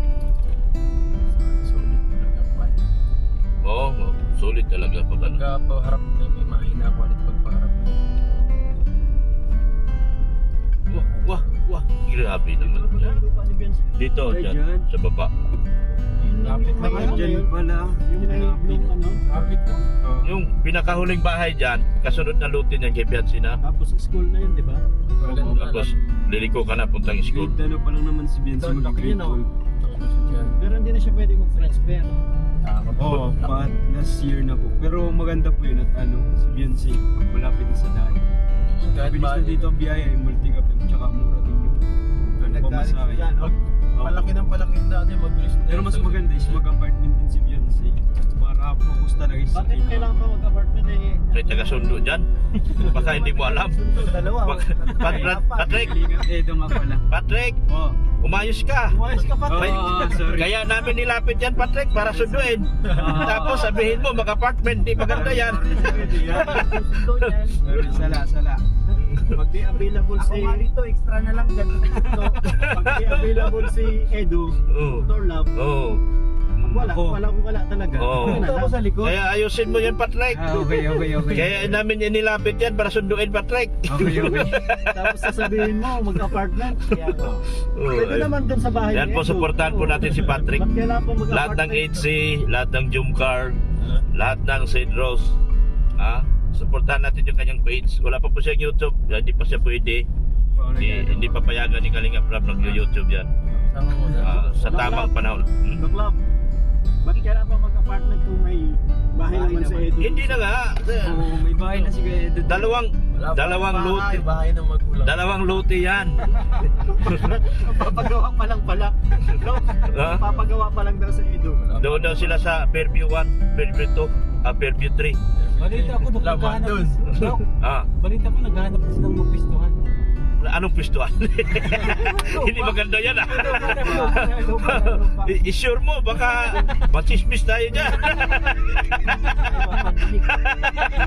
Speaker 2: Solid talaga quality.
Speaker 1: Oo, sulit talaga pag ano.
Speaker 2: Pagka paharap na may mahina quality pagpaharap.
Speaker 1: Wah, grabe naman yan.
Speaker 3: Lupa ni Benz.
Speaker 1: Dito,
Speaker 6: Ay,
Speaker 1: dyan,
Speaker 6: dyan.
Speaker 1: sa baba.
Speaker 4: Lapit na
Speaker 3: Ano
Speaker 6: Dyan
Speaker 3: yun?
Speaker 6: pala.
Speaker 3: Yung ano,
Speaker 4: Lapit na.
Speaker 1: Yung pinakahuling bahay dyan, kasunod na lutin yan kay Piazzi na.
Speaker 3: tapos school na yun, di ba?
Speaker 1: Tapos liliko ka na puntang school.
Speaker 6: Grade 10 pa lang naman si Bianci
Speaker 2: Laki
Speaker 6: mag-grade
Speaker 2: yun, oh.
Speaker 6: 12.
Speaker 3: Pero hindi na siya pwede mag-transfer.
Speaker 6: Oo, last year na po. Pero maganda po yun at ano, si Bianci, malapit na sa dahil.
Speaker 2: Kahit
Speaker 6: Bilis
Speaker 2: ba,
Speaker 6: na dito ang biyaya, yung multi-cap yun, tsaka mura din yung ano, pamasahe.
Speaker 2: palaki ng dati, mabilis na.
Speaker 6: Pero mas maganda is mag-apartment din si Bianci. Para focus talaga is sa
Speaker 3: Bakit kailangan pa mag-apartment eh?
Speaker 1: May taga-sundo dyan. Baka hindi mo alam.
Speaker 3: Dalawa.
Speaker 1: Patrick,
Speaker 6: Ingat Edo nga pala.
Speaker 1: Patrick,
Speaker 6: Oh.
Speaker 1: umayos ka.
Speaker 3: Umayos ka pa.
Speaker 6: Sorry.
Speaker 1: Kaya namin nilapit yan, Patrick, para sunduin. Tapos sabihin mo, mag-apartment, di maganda yan.
Speaker 6: Sorry, sala.
Speaker 3: Pag di available si... Ako dito, extra na lang dyan. Pag di available si Edu,
Speaker 1: Oo.
Speaker 3: Motor Love,
Speaker 1: Oo.
Speaker 3: wala
Speaker 6: Oo.
Speaker 3: talaga.
Speaker 1: Oo.
Speaker 3: Ito ako sa likod.
Speaker 1: Kaya ayusin mo yan, Patrick.
Speaker 6: Okay.
Speaker 1: Kaya namin yan nilapit yan para sunduin, Patrick.
Speaker 6: Okay.
Speaker 3: Tapos sasabihin mo, mag-apartment. Kaya ako.
Speaker 1: Oo,
Speaker 3: Pwede
Speaker 1: ayun.
Speaker 3: naman dun sa bahay
Speaker 1: Yan
Speaker 3: ni
Speaker 1: po,
Speaker 3: Edu.
Speaker 1: supportahan po natin si Patrick.
Speaker 3: Ba't kailangan po mag-apartment?
Speaker 1: Lahat ng HC, lahat ng Jumcar, lahat ng St. Rose, supportahan natin yung kanyang page. Wala pa po siyang YouTube, hindi pa siya pwede. Hindi pa payagan ni Kalinga Prab nag-YouTube yan.
Speaker 2: Sama mo na.
Speaker 1: Sa tamang panahon.
Speaker 3: Look, love. Ba't kailangan pa mag-apartment kung may bahay naman sa Edu?
Speaker 1: Hindi na nga.
Speaker 6: Oo, may bahay na si Kuya Edo.
Speaker 1: Dalawang lote.
Speaker 2: Bahay ng magulang.
Speaker 1: Dalawang lote yan.
Speaker 3: Papagawa pa lang pala. No?
Speaker 1: Ha?
Speaker 3: Papagawa pa lang daw sa Edu.
Speaker 1: Doon daw sila sa Fairview 1, Fairview 2, Fairview 3.
Speaker 4: Balita ko doon
Speaker 2: Laban
Speaker 4: naghahanap.
Speaker 2: dun.
Speaker 4: Dok,
Speaker 1: Ah,
Speaker 4: balita ko naghahanap na silang mapistuhan.
Speaker 1: anong pwestuhan? Hindi maganda yan I-sure mo, baka machismis tayo dyan.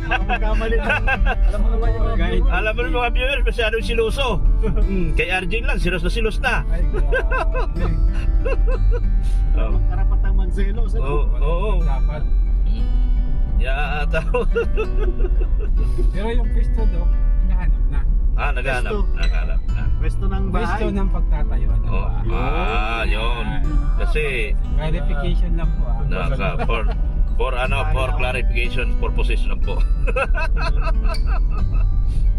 Speaker 3: Magkamali lang. Alam mo naman yung
Speaker 6: Guide.
Speaker 1: Alam mo ng mga viewers, masyadong siloso. Kay Arjun lang, silos na silos na.
Speaker 4: Ay, grabe.
Speaker 1: Oo.
Speaker 3: Karapatang magselos.
Speaker 1: Oo.
Speaker 4: Dapat.
Speaker 1: Yata.
Speaker 4: Pero yung pisto, Dok, hinahanap na.
Speaker 1: Naghanap.
Speaker 3: Pwesto.
Speaker 1: Naghanap na.
Speaker 3: Pwesto ng
Speaker 4: Pisto
Speaker 3: bahay.
Speaker 4: ng pagtatayuan ng
Speaker 1: Oh,
Speaker 4: bahay.
Speaker 1: yun. Kasi
Speaker 4: Verification lang po
Speaker 1: for clarification purposes lang po.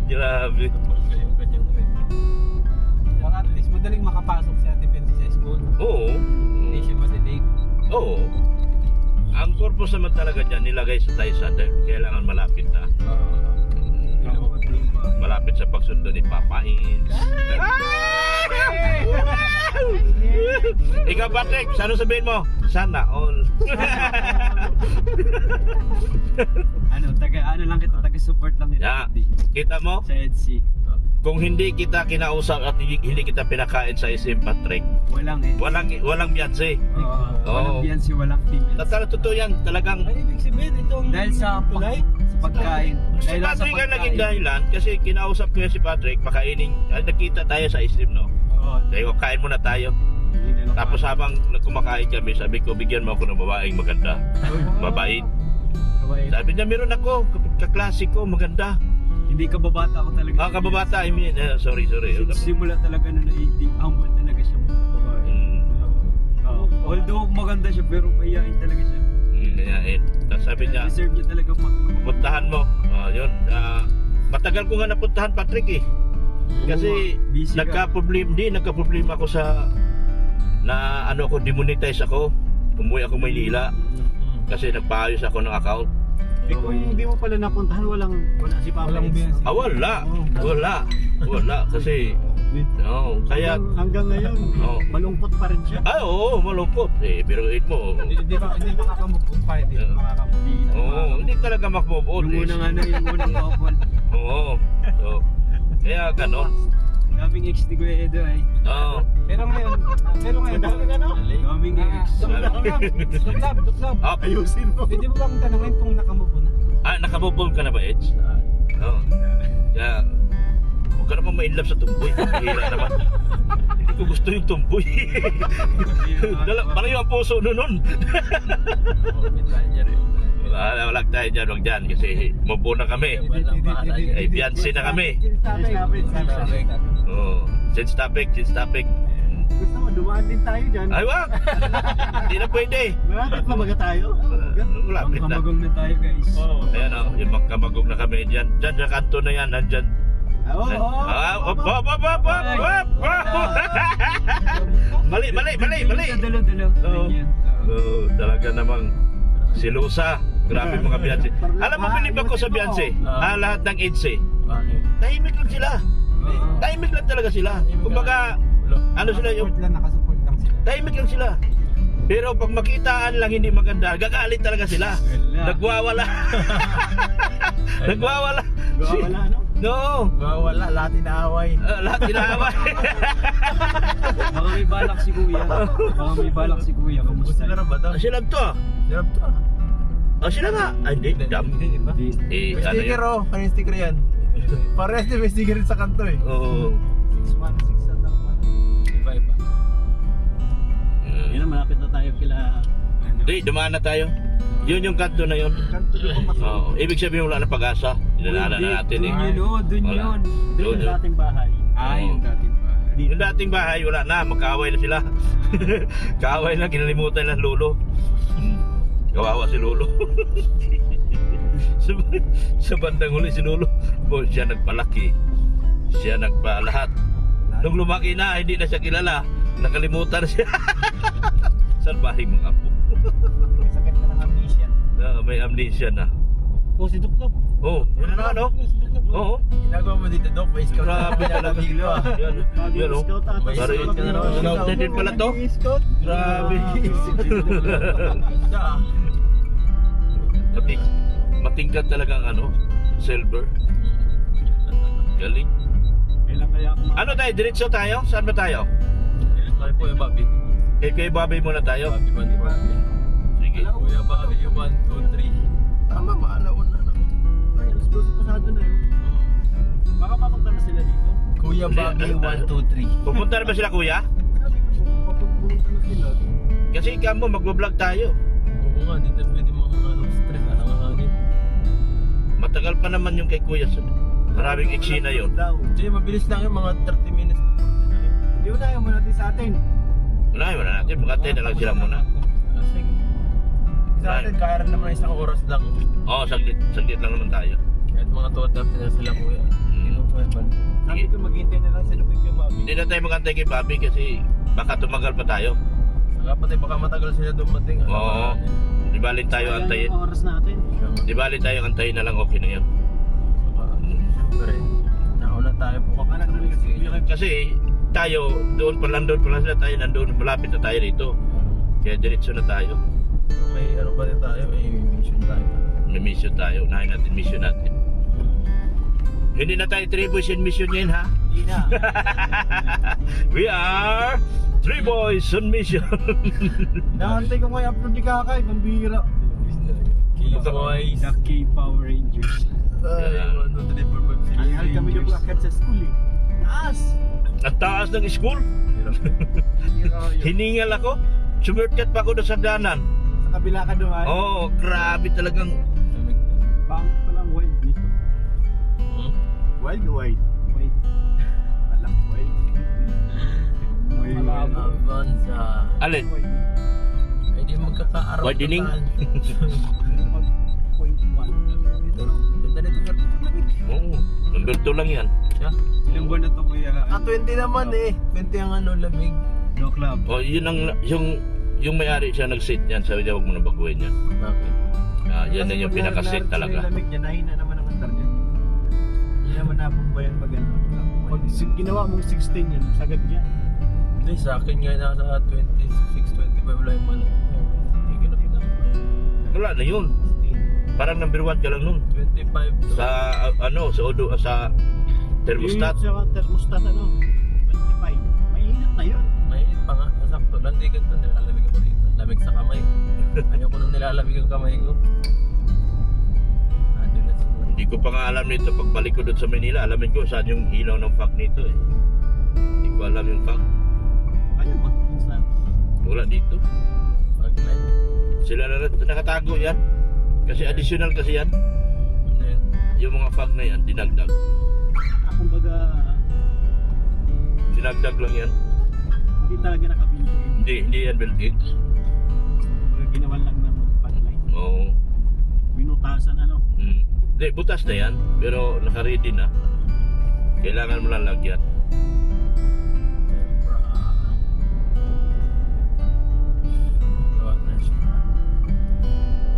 Speaker 1: Grabe.
Speaker 4: Saka at least madaling makapasok si Ate Benzi sa school.
Speaker 1: Oo.
Speaker 4: Hindi siya madidig.
Speaker 1: Oo. Ang purpose naman talaga dyan, nilagay sa Tyson dahil kailangan malapit na. Malapit sa pagsundo ni Papa Ins. Ikaw, Patrick, ano sabihin mo? Sana all.
Speaker 6: Ano lang kita, taga-support lang kita.
Speaker 1: Yeah. Kita mo?
Speaker 6: Sa EDC.
Speaker 1: Kung hindi kita kinausap at hindi kita pinakain sa SM, Patrick,
Speaker 6: Walang EDC.
Speaker 1: walang Beyonce.
Speaker 6: Walang Bianci, walang females.
Speaker 1: Totoo yan, talagang
Speaker 4: Ay, ibig sabihin, itong
Speaker 6: Dahil sa
Speaker 4: tulay?
Speaker 6: pagkain.
Speaker 1: si
Speaker 6: Dahil lang sa
Speaker 1: Patrick ang naging
Speaker 6: pagkain.
Speaker 1: dahilan kasi kinausap ko yan si Patrick, pakainin, nagkita tayo sa SM, no?
Speaker 6: Oo.
Speaker 1: Sabi ko, kain muna tayo.
Speaker 6: Hindi na lang
Speaker 1: Tapos habang kumakain kami, sabi ko, bigyan mo ako ng babaeng maganda, mabait. Sabi niya, meron ako, kaklase ko, maganda.
Speaker 6: Hindi ka babata ako talaga.
Speaker 1: Kababata, I mean, sorry.
Speaker 6: Since simula talaga na 18, humble talaga siya.
Speaker 1: Mm,
Speaker 6: Although maganda siya, pero mahihain talaga siya.
Speaker 1: Kaya, tapos sabi niya,
Speaker 6: Deserve niya talaga
Speaker 1: puntahan mo. Yun. Matagal ko nga napuntahan, Patrick eh. Kasi
Speaker 6: busy ka.
Speaker 1: nagka-problema ako sa ako, demonetize ako. Umuwi ako Maynila kasi nagpaayos ako ng account.
Speaker 3: Eh kung hindi mo pala napuntahan, wala si Papa.
Speaker 4: Walang Benzi.
Speaker 1: Wala kasi kaya
Speaker 3: Hanggang ngayon,
Speaker 1: Oo.
Speaker 3: malungkot pa rin siya.
Speaker 1: oo, malungkot biruin mo.
Speaker 4: Hindi makakamove on pa, hindi makakamove.
Speaker 1: Hindi talaga mag-move on.
Speaker 6: Yung unang yung unang couple.
Speaker 1: Oo. So, kaya ganon.
Speaker 6: Daming ex ni Kuya Edo ay.
Speaker 1: Oo.
Speaker 4: Pero ngayon,
Speaker 6: Daming ex.
Speaker 4: Duklab.
Speaker 1: Up.
Speaker 3: Ayusin mo.
Speaker 4: Pwede mo bang tanongin kung nakamove on na?
Speaker 1: Nakamove on ka na ba, Edge? Oo. Kaya, huwag ka naman ma-inlove sa tumboy. Hira naman. Hindi ko gusto yung tumboy. Parang yung puso nun. Wala tayo dyan, wag dyan. Kasi mabuo na kami. Ay, fiancé na kami. Oo. Change topic.
Speaker 3: Gusto mo, dumaan din tayo dyan.
Speaker 1: Ay, wag! Hindi na pwede.
Speaker 3: Malapit na baga tayo?
Speaker 1: Malapit na.
Speaker 6: Kamagong na tayo guys.
Speaker 1: Ayan o, yung magkamagog na kami dyan. Dyan, sa kanto na yan, nandyan.
Speaker 3: Oo, oo.
Speaker 1: Op. Mali.
Speaker 6: Dalaw.
Speaker 1: Oo. Oo, talaga namang silusa. Grabe mga Beyonce. Alam mo, bilib ako sa Beyonce. Lahat ng EDSA.
Speaker 2: Bakit?
Speaker 1: Tahimik lang sila. Tahimik lang talaga sila. Kumbaga, ano sila yung...
Speaker 6: Nakasupport lang sila.
Speaker 1: Tahimik lang sila. Pero pag makitaan lang hindi maganda, gagalit talaga sila. Nagwawala. Nagwawala.
Speaker 3: Wala, no?
Speaker 1: No.
Speaker 2: Wala, lahat inaaway.
Speaker 1: Lahat inaaway.
Speaker 6: Baka may balak si kuya. Kamusta?
Speaker 2: Sila na ba to?
Speaker 1: Sila to.
Speaker 2: Sila to.
Speaker 1: Sila nga. Ay, hindi. Dam.
Speaker 2: May
Speaker 1: Eh, ano
Speaker 2: sticker
Speaker 1: yun?
Speaker 2: oh. Kanyung sticker yan. Parehas din may sticker sa kanto eh.
Speaker 1: Oo.
Speaker 3: 616 at ako.
Speaker 2: Iba.
Speaker 3: Yun na, malapit na tayo kila...
Speaker 1: Di, dumaan na tayo. Yun yung kanto na yun.
Speaker 3: Kanto doon mas...
Speaker 1: Oo. Ibig sabihin wala na pag-asa. Dinaanan na natin eh.
Speaker 6: Doon
Speaker 1: Wala.
Speaker 6: yun.
Speaker 3: Doon
Speaker 1: Doon.
Speaker 3: yung dating bahay.
Speaker 6: Yung dating pa.
Speaker 1: Yung dating bahay, wala na. Magkaaway na sila. Kaaway na, kinalimutan ng lolo. Kawawa si lolo. sa bandang huli si lolo. Siya nagpalaki. Siya nagpalahat. Nung lumaki na, hindi na siya kilala. Nakalimutan siya. Salbahing mga apo.
Speaker 3: Sakit na ng amnesia.
Speaker 1: May amnesia na.
Speaker 3: Oh, si Duklop.
Speaker 1: Oh, yun na no? Oo.
Speaker 2: Ginagawa mo dito, Dok. May scout.
Speaker 1: Grabe talaga.
Speaker 2: Hilo ah.
Speaker 1: Yan oh.
Speaker 3: Scout ata.
Speaker 2: May
Speaker 1: Sorry.
Speaker 2: scout ka na naman.
Speaker 1: Scouted din pala to.
Speaker 3: Scout.
Speaker 1: Grabe.
Speaker 2: Ganda ah.
Speaker 1: Matingkad talaga ang ano, silver. Galing.
Speaker 3: Kailan kaya ako
Speaker 1: Ano tayo? Diretso tayo? Saan ba tayo?
Speaker 2: Ay po yung Bobby.
Speaker 1: Kay Bobby muna tayo.
Speaker 2: Bobby.
Speaker 1: Sige.
Speaker 2: Kuya Bobby yung 1, 2, 3. Tama, maalaon na ako.
Speaker 3: Ay, alas 12 pasado na yun. Baka papunta na sila dito.
Speaker 2: Kuya Bobby 1, 2, 3.
Speaker 1: Pupunta na ba sila kuya?
Speaker 3: Sabi ko, papunta na sila.
Speaker 1: Kasi kamo magbo-vlog tayo.
Speaker 2: Oo nga, dito pwede mga stress. Alanganin.
Speaker 1: Matagal pa naman yung kay kuya. Maraming eksena yun.
Speaker 3: Daw.
Speaker 2: Kasi mabilis lang yung mga 30 minutes to 49.
Speaker 3: Hindi mo tayo muna natin sa atin.
Speaker 1: Unahin muna natin. Makatay na lang sila muna.
Speaker 2: Sige. Sa atin, kaya rin naman isang oras lang.
Speaker 1: Oo, saglit lang naman tayo.
Speaker 2: Kahit mga 2:30 na sila kuya. Hindi ko pa yan.
Speaker 3: Sabi ko maghintay na lang sa lubig yung mami.
Speaker 1: Hindi na tayo magantay kay Bobby kasi baka tumagal pa tayo.
Speaker 2: Dapat baka matagal sila dumating.
Speaker 1: Oo. Di balit tayo antayin.
Speaker 3: Yung oras natin.
Speaker 1: Di balit tayo antayin na lang, okay na yan.
Speaker 2: Siyempre, nauna tayo po.
Speaker 3: Baka lang namin kasi
Speaker 1: Kasi tayo, doon pa lang sila tayo, nandun, malapit na tayo rito. Kaya diretso na tayo.
Speaker 2: May ano pa din tayo, may mission tayo.
Speaker 1: May mission tayo, unahin natin mission natin. Hindi na tayo 3 boys in mission yan ha.
Speaker 3: hindi na.
Speaker 1: We are 3 boys on mission.
Speaker 3: Nahantay ko kayo upload ni Kakay, pambihira.
Speaker 2: Key boys.
Speaker 6: The K-Power Rangers.
Speaker 2: Ay, 1, 2, 3, 4, 5, 6.
Speaker 3: Anghal kami yung akad sa school eh. Taas!
Speaker 1: Ang taas ng school. Hiningal ako. Sumurtkat pa ako doon sa danan.
Speaker 3: Sa kabila ka dumaan.
Speaker 1: Oo, grabe talagang.
Speaker 3: Bang palang wild dito. Wild o wide? Wide. Palang wild. Malabo.
Speaker 2: Avanza.
Speaker 1: Alin?
Speaker 3: Wide.
Speaker 2: Ay, di magkakaaraw.
Speaker 1: Widening?
Speaker 3: Point 1.
Speaker 2: Ganda nito, sir.
Speaker 1: Oo, number 2 lang yan.
Speaker 6: Ilang buwan na to kuya?
Speaker 2: 20 naman eh. 20 ang ano, lamig.
Speaker 6: No club.
Speaker 1: Oh, yun ang yung may-ari siya nag-sit yan. Sabi niya, huwag mo na baguhin yan.
Speaker 2: Bakit?
Speaker 1: Yan na yung pinaka-sit talaga.
Speaker 3: Lamig niya, nahina naman ang antar niya. Hindi naman nabumbayan pag ano. Pag ginawa mong 16 yan, sagad niya.
Speaker 2: Hindi, sa akin nga nasa 26, 25 lang yung ano. Hindi ko na pinaka.
Speaker 1: Wala na yun. Parang number 1 ka lang nun.
Speaker 2: 25
Speaker 1: Sa sa thermostat.
Speaker 3: Yung sa thermostat ano, 25. Mainit na yun.
Speaker 2: Mainit pa nga, sakto lang, di ganito, nilalamig ako dito. Lamig sa kamay. Ayaw ko nang nilalamig ang kamay ko. Doon na siguro.
Speaker 1: Hindi ko pa nga alam nito. Pagbalik ko doon sa Manila, alamin ko saan yung ilaw ng fog nito eh. Hindi ko alam yung fog.
Speaker 3: Ayun ba? Saan?
Speaker 1: Wala dito.
Speaker 2: Pag-light.
Speaker 1: Sila na nakatago yan. Kasi additional kasi yan.
Speaker 2: Ano yun?
Speaker 1: Yung mga fog na yan, dinagdag.
Speaker 3: Kumbaga,
Speaker 1: Dinagdag lang yan.
Speaker 3: hindi talaga nakabinti.
Speaker 1: Hindi yan built-in.
Speaker 3: Kumbaga, ginawan lang ng pag-light.
Speaker 1: Oo.
Speaker 3: Binutasan ano.
Speaker 1: Hindi, butas na yan. Pero naka-ready na. Kailangan mo lang lagyan.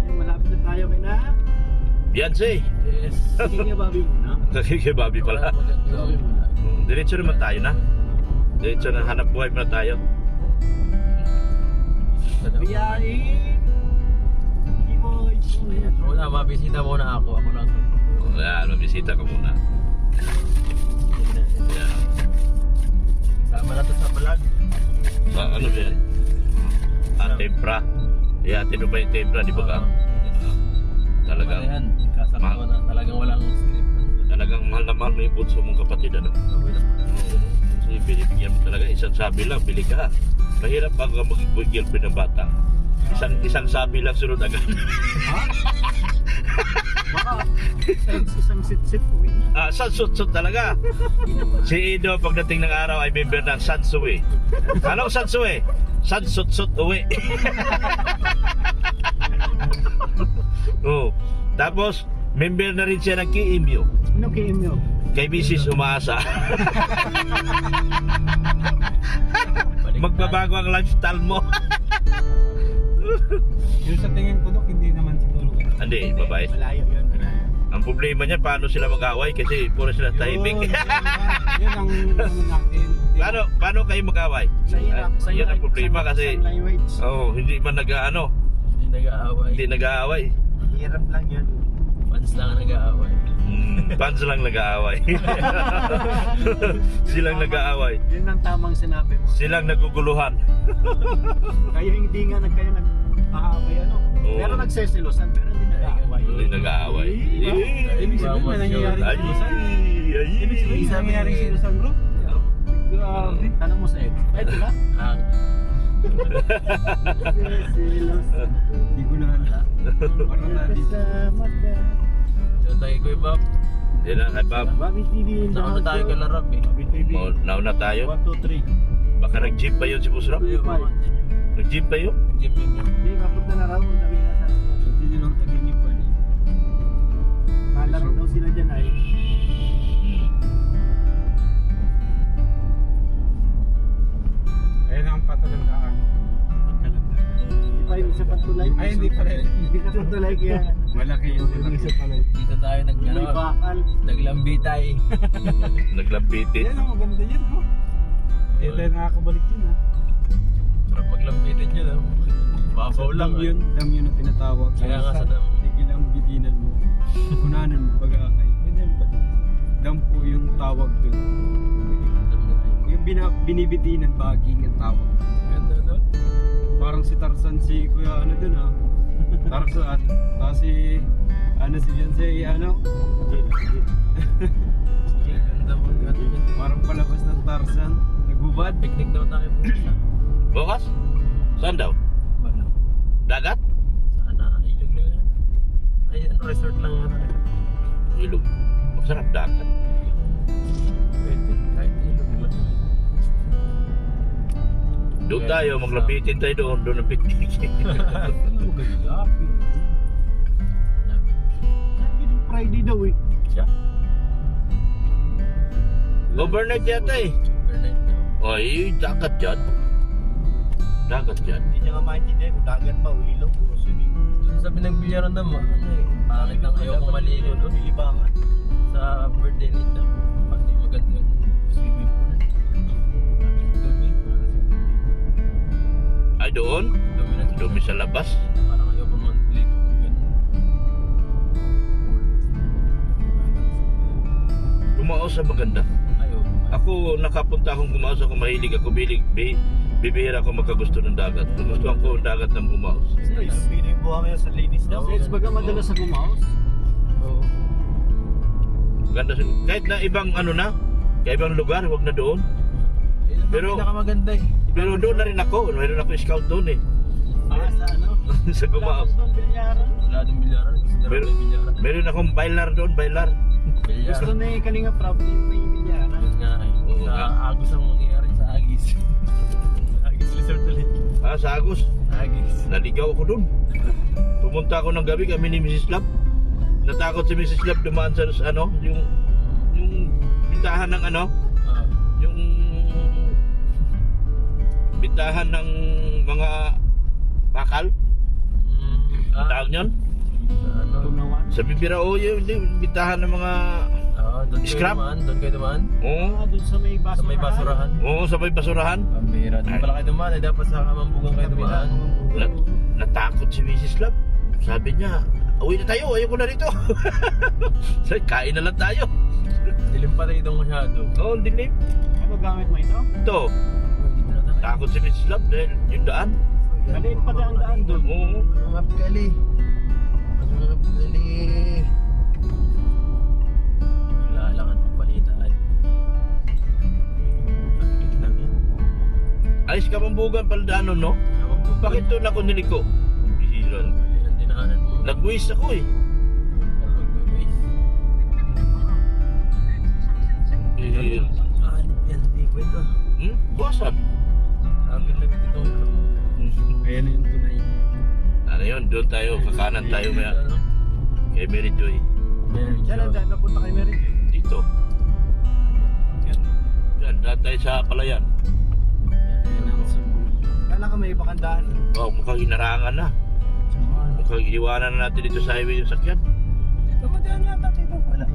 Speaker 3: Yung malapit na tayo kay na.
Speaker 1: Beyonce!
Speaker 2: Yes.
Speaker 3: Sige nga Bobby muna.
Speaker 1: Kay Bobby pala. Diretso naman tayo na. Diretso na, hanap buhay muna tayo.
Speaker 3: We are in Boys.
Speaker 2: Muna, mabisita muna ako. Ako lang.
Speaker 1: Ayan, mabisita ka muna. Ayan.
Speaker 2: Sama na to sa vlog.
Speaker 1: Ano ba yan? Tempra. Yeah, tino ba yung tempra, di ba ka? Talagang,
Speaker 2: Yan, kasama na. Talagang walang script.
Speaker 1: talagang mahal na mahal mo yung bunso mong kapatid, ano? Kasi binibigyan mo talaga, isang sabi lang, bili ka. Mahirap bago ka maging girlfriend ng bata. Isang sabi lang sunod agad.
Speaker 3: Baka isang sit-sit uwi na.
Speaker 1: Sansut talaga. Si Ido pagdating ng araw ay member ng Sansui. Anong Sansui? Sansut uwi. Oh. Tapos member na rin siya ng Kiimyo.
Speaker 3: Ano kay Emyo?
Speaker 1: Kay Mrs. Umaasa. Magbabago ang lifestyle mo.
Speaker 4: Yung sa tingin ko, Dok, hindi naman siguro ganun.
Speaker 1: Hindi, babae.
Speaker 3: Malayo yun. Malayo.
Speaker 1: Ang problema niya, paano sila mag-away? Kasi puro sila tahimik.
Speaker 4: Yun ang ano natin.
Speaker 1: Paano kayo mag-away?
Speaker 3: Sa hirap. Sa
Speaker 1: Yan ang problema
Speaker 3: sa
Speaker 1: kasi
Speaker 3: language.
Speaker 1: hindi man nag-aano,
Speaker 2: Hindi nag-aaway.
Speaker 1: hindi nag-aaway.
Speaker 3: Hirap lang yun.
Speaker 2: Fans lang ang nag-aaway.
Speaker 1: Fans lang nag-aaway. Silang nag-aaway.
Speaker 3: Yun ang tamang sinabi mo.
Speaker 1: Silang naguguluhan.
Speaker 3: Kayo hindi nga kayo nag-aaway ano.
Speaker 1: Oo.
Speaker 3: Pero nagsesilosan pero hindi nag-aaway.
Speaker 1: Hindi nag-aaway.
Speaker 4: Ibig sabihin, may nangyayari
Speaker 1: Ay,
Speaker 4: silusan.
Speaker 1: ay,
Speaker 4: Ibig sabihin, may nangyayari silusan, bro. Grabe.
Speaker 3: Tanong mo sa ex. Ay, di ba?
Speaker 2: Ang
Speaker 3: Silos.
Speaker 6: Hindi ko na alam. Parang nandito.
Speaker 2: yung tayo ko Bob.
Speaker 1: Hindi na kay Bob.
Speaker 3: Bobby TV in the
Speaker 2: Nauna tayo kay Larap eh.
Speaker 3: Bobby TV.
Speaker 1: Nauna tayo.
Speaker 3: 1, 2, 3.
Speaker 1: Baka nag-jeep pa yun si Busrap.
Speaker 2: Ayun,
Speaker 1: Nag-jeep pa yun.
Speaker 2: Nag-gym yun yun.
Speaker 3: Hindi, mapunta na raw. Ang dami na sa
Speaker 6: Hindi nyo lang taginipan eh.
Speaker 3: Malaro daw sila dyan ay.
Speaker 4: Ayun ang patalandaan.
Speaker 3: Hindi pa yung isa pang tulay.
Speaker 4: Ay, hindi pala.
Speaker 3: Hindi ka pang tulay kaya.
Speaker 6: Malaki yung
Speaker 3: Yung isa pala.
Speaker 2: Dito tayo
Speaker 3: May bakal.
Speaker 2: naglambitay.
Speaker 1: Naglambitin.
Speaker 4: Yan ang maganda yan, bro. Eh, tayo nakakabalik yun, ha.
Speaker 2: Sarap maglambitin yun ah. Babaw lang
Speaker 6: Dam yun, dam yun ang tinatawag.
Speaker 2: Kaya nga sa dam.
Speaker 6: Tigil ang bitinan mo. Kunanan mo pag-akay. Dam po yung tawag dun. Yung binibitinan, baging ang tawag.
Speaker 2: Ganda doon.
Speaker 6: Parang si Tarzan si Kuya ano dun ha. Tarzan. Tapos si si Beyonce ano.
Speaker 2: Ganda mo.
Speaker 6: Parang palabas ng Tarzan. Naghubad.
Speaker 2: Picnic daw tayo pumunta.
Speaker 1: Bukas? Saan daw?
Speaker 2: Ano?
Speaker 1: Dagat?
Speaker 2: Sana ilog lang yan. Ay, ano, resort lang ano.
Speaker 1: Ilog. Masarap dagat.
Speaker 2: Pwede, kahit ilog lang.
Speaker 1: Doon tayo, maglapitin tayo doon. Doon ang picnic.
Speaker 4: Ano maganda?
Speaker 3: Sabi ng Friday daw eh.
Speaker 2: Siya?
Speaker 1: Overnight yata eh.
Speaker 2: Overnight daw.
Speaker 1: Ay, dagat yan. Dagat yan.
Speaker 3: Hindi niya nga maintindihan kung dagat pa o ilog o swimming.
Speaker 2: Doon sa pinagbilyaran naman, ano eh. Pangit lang ayaw kong maligo doon.
Speaker 3: Ilibangan.
Speaker 2: Sa birthday nito. Pati maganda yung swimming pool. Dumi.
Speaker 1: Ay, doon?
Speaker 2: Dumi na
Speaker 1: Dumi sa labas.
Speaker 2: Parang ayaw kong maligo kung gano'n.
Speaker 1: Kumaos sa maganda.
Speaker 2: Ayaw.
Speaker 1: Ako, nakapunta akong kumaos. Ako mahilig ako. Bibihira ako makagusto ng dagat. Gusto ko ang dagat ng kumaos.
Speaker 3: Pilipino yung buha ngayon sa ladies daw.
Speaker 2: Yes,
Speaker 3: baga madalas sa gumaos.
Speaker 2: Oo.
Speaker 1: Maganda siya. Kahit na ibang ano na, ibang lugar, wag na doon. Pero-
Speaker 2: pinakamaganda eh.
Speaker 1: Pero doon na rin ako. Meron ako scout doon eh.
Speaker 3: Sa ano?
Speaker 1: Sa Gumao.
Speaker 3: Doon, Bilyaran.
Speaker 2: Wala din bilyaran. Gusto na
Speaker 1: Meron-
Speaker 2: rin bilyaran.
Speaker 1: Meron akong bailar doon, bailar.
Speaker 3: Gusto na yung Kalinga Prab, yung may Bilyaran.
Speaker 2: Yun nga eh.
Speaker 1: Oo
Speaker 2: Sa
Speaker 1: nga.
Speaker 2: Agos ang mangyayari sa Agis. Sa Agis Resort ulit.
Speaker 1: Sa Agos.
Speaker 2: Agis.
Speaker 1: Naligaw ako doon. Pumunta ako ng gabi kami ni Mrs. Lab. Natakot si Mrs. Lab dumaan sa ano, yung bitahan ng ano,
Speaker 2: Ah.
Speaker 1: yung bitahan ng mga bakal. Ang tawag niyon?
Speaker 2: Ano?
Speaker 3: Tunawan.
Speaker 1: Sa Bibirao, yung bitahan ng mga
Speaker 2: Doon kayo
Speaker 1: Scrap?
Speaker 2: dumaan. Doon kayo dumaan.
Speaker 1: oo,
Speaker 3: Doon sa may basurahan.
Speaker 2: Sa may basurahan.
Speaker 1: oo, sa may basurahan.
Speaker 2: Pambira. Doon pala kayo dumaan. Eh, dapat sa Kamambugan kayo dumaan.
Speaker 1: Natakot si Mrs. Lab. Sabi niya, uwi na tayo, ayoko na rito. Sabi, kain na lang tayo.
Speaker 2: Dilim pa tayo doon masyado.
Speaker 1: Oo, dilim.
Speaker 3: Ano gamit mo ito?
Speaker 1: Ito, takot si Mrs. Lab dahil yung daan.
Speaker 3: Maliit pa ang daan doon.
Speaker 1: Oo.
Speaker 2: Mga pgali. Mga pgali. Lalangan ng balitaan. Bakit lang yan?
Speaker 1: Ayos ka mambugan pala daan no?
Speaker 2: Ewan ko.
Speaker 1: Bakit doon ako niliko? Bihira.
Speaker 2: Mali ang dinahanan mo.
Speaker 1: Nag-wish ako eh. Bihira.
Speaker 2: Yan, hindi ko ito.
Speaker 1: Buwasan.
Speaker 2: Sabi lang ito.
Speaker 6: Kaya na yung tunay.
Speaker 1: Ano yun, doon tayo, kakanan tayo maya. Kay Mary Joy.
Speaker 3: Yan ang daan, napunta kay Mary.
Speaker 1: Dito. Yan, daan tayo sa palayan.
Speaker 6: Kaya na ang simbolo.
Speaker 3: Kala ka may ibang daan.
Speaker 1: Oh, mukhang hinarangan na. Mukhang iiwanan na natin dito sa highway yung sakyan.
Speaker 3: Kamadaan yata dito. Wala.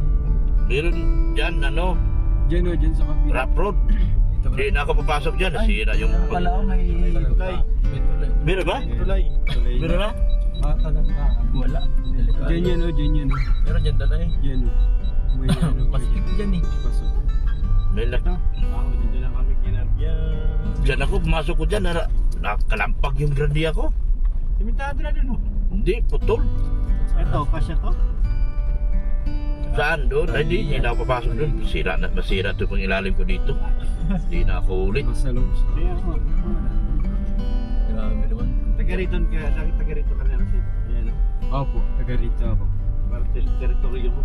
Speaker 1: Meron dyan, ano,
Speaker 6: Diyan o, dyan sa kabila.
Speaker 1: rap road. Hindi na ako papasok dyan, nasira yung...
Speaker 3: may tulay.
Speaker 2: May tulay.
Speaker 1: Meron ba?
Speaker 3: Tulay.
Speaker 1: Meron na?
Speaker 3: Ah, talaga.
Speaker 2: Wala. Delikado.
Speaker 6: Diyan yan o, dyan yan o.
Speaker 2: Pero dyan dala eh.
Speaker 6: Diyan o. May ano,
Speaker 2: Pasikip dyan eh.
Speaker 6: pasok.
Speaker 1: May lak.
Speaker 3: Ako, dito lang kami kinabyan.
Speaker 1: Dyan ako, pumasok ko dyan, nakalampag yung grandia ko.
Speaker 3: Simentado na dun, oh.
Speaker 1: Hindi, putol.
Speaker 3: Ito, kasya to.
Speaker 1: Saan doon? Ay, hindi na ako papasok doon. Masira ito pang ilalim ko dito. Hindi na ako ulit.
Speaker 6: Masalong.
Speaker 3: Kaya ako.
Speaker 2: Grabe naman.
Speaker 3: Taga rito ka na kasi. Yan, oh.
Speaker 6: Opo, taga rito ako.
Speaker 3: Para teritoryo mo.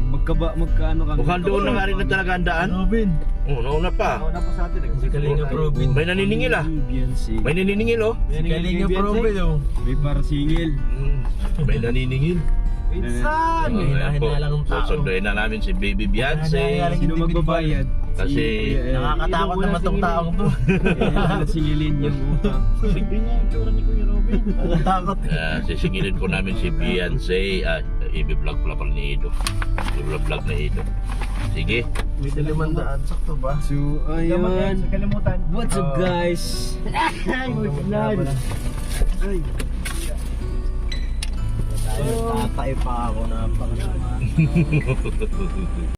Speaker 6: Magkaano kami?
Speaker 1: Mukhang doon na nga rin na talaga ang daan.
Speaker 2: Robin.
Speaker 1: Oo, nauna pa.
Speaker 3: Ako na po sa atin.
Speaker 2: Si Kalinga Robin.
Speaker 1: May naniningil ah.
Speaker 6: Beyonce.
Speaker 1: May naniningil oh.
Speaker 2: Si Kalinga Robin oh.
Speaker 6: May para singil.
Speaker 1: May naniningil.
Speaker 3: Pinsan!
Speaker 2: Hinahin na lang ang tao.
Speaker 1: Susunduin na namin si Baby Beyonce.
Speaker 6: Sino magbabayad?
Speaker 1: Kasi-
Speaker 2: Nakakatakot naman tong taong to.
Speaker 6: Kaya singilin yung utang.
Speaker 3: Yun yung itsura ni Kuya Robin.
Speaker 2: Nakakatakot.
Speaker 1: Sisingilin po namin si Beyonce. I-vlog pala ni Ido. I-vlog na Ido. Sige.
Speaker 2: May 500. Sakto ba?
Speaker 6: So, ayun.
Speaker 3: Sa kalimutan.
Speaker 6: What's up guys?
Speaker 3: Ay, my blood. Ay.
Speaker 2: Tatay pa ako na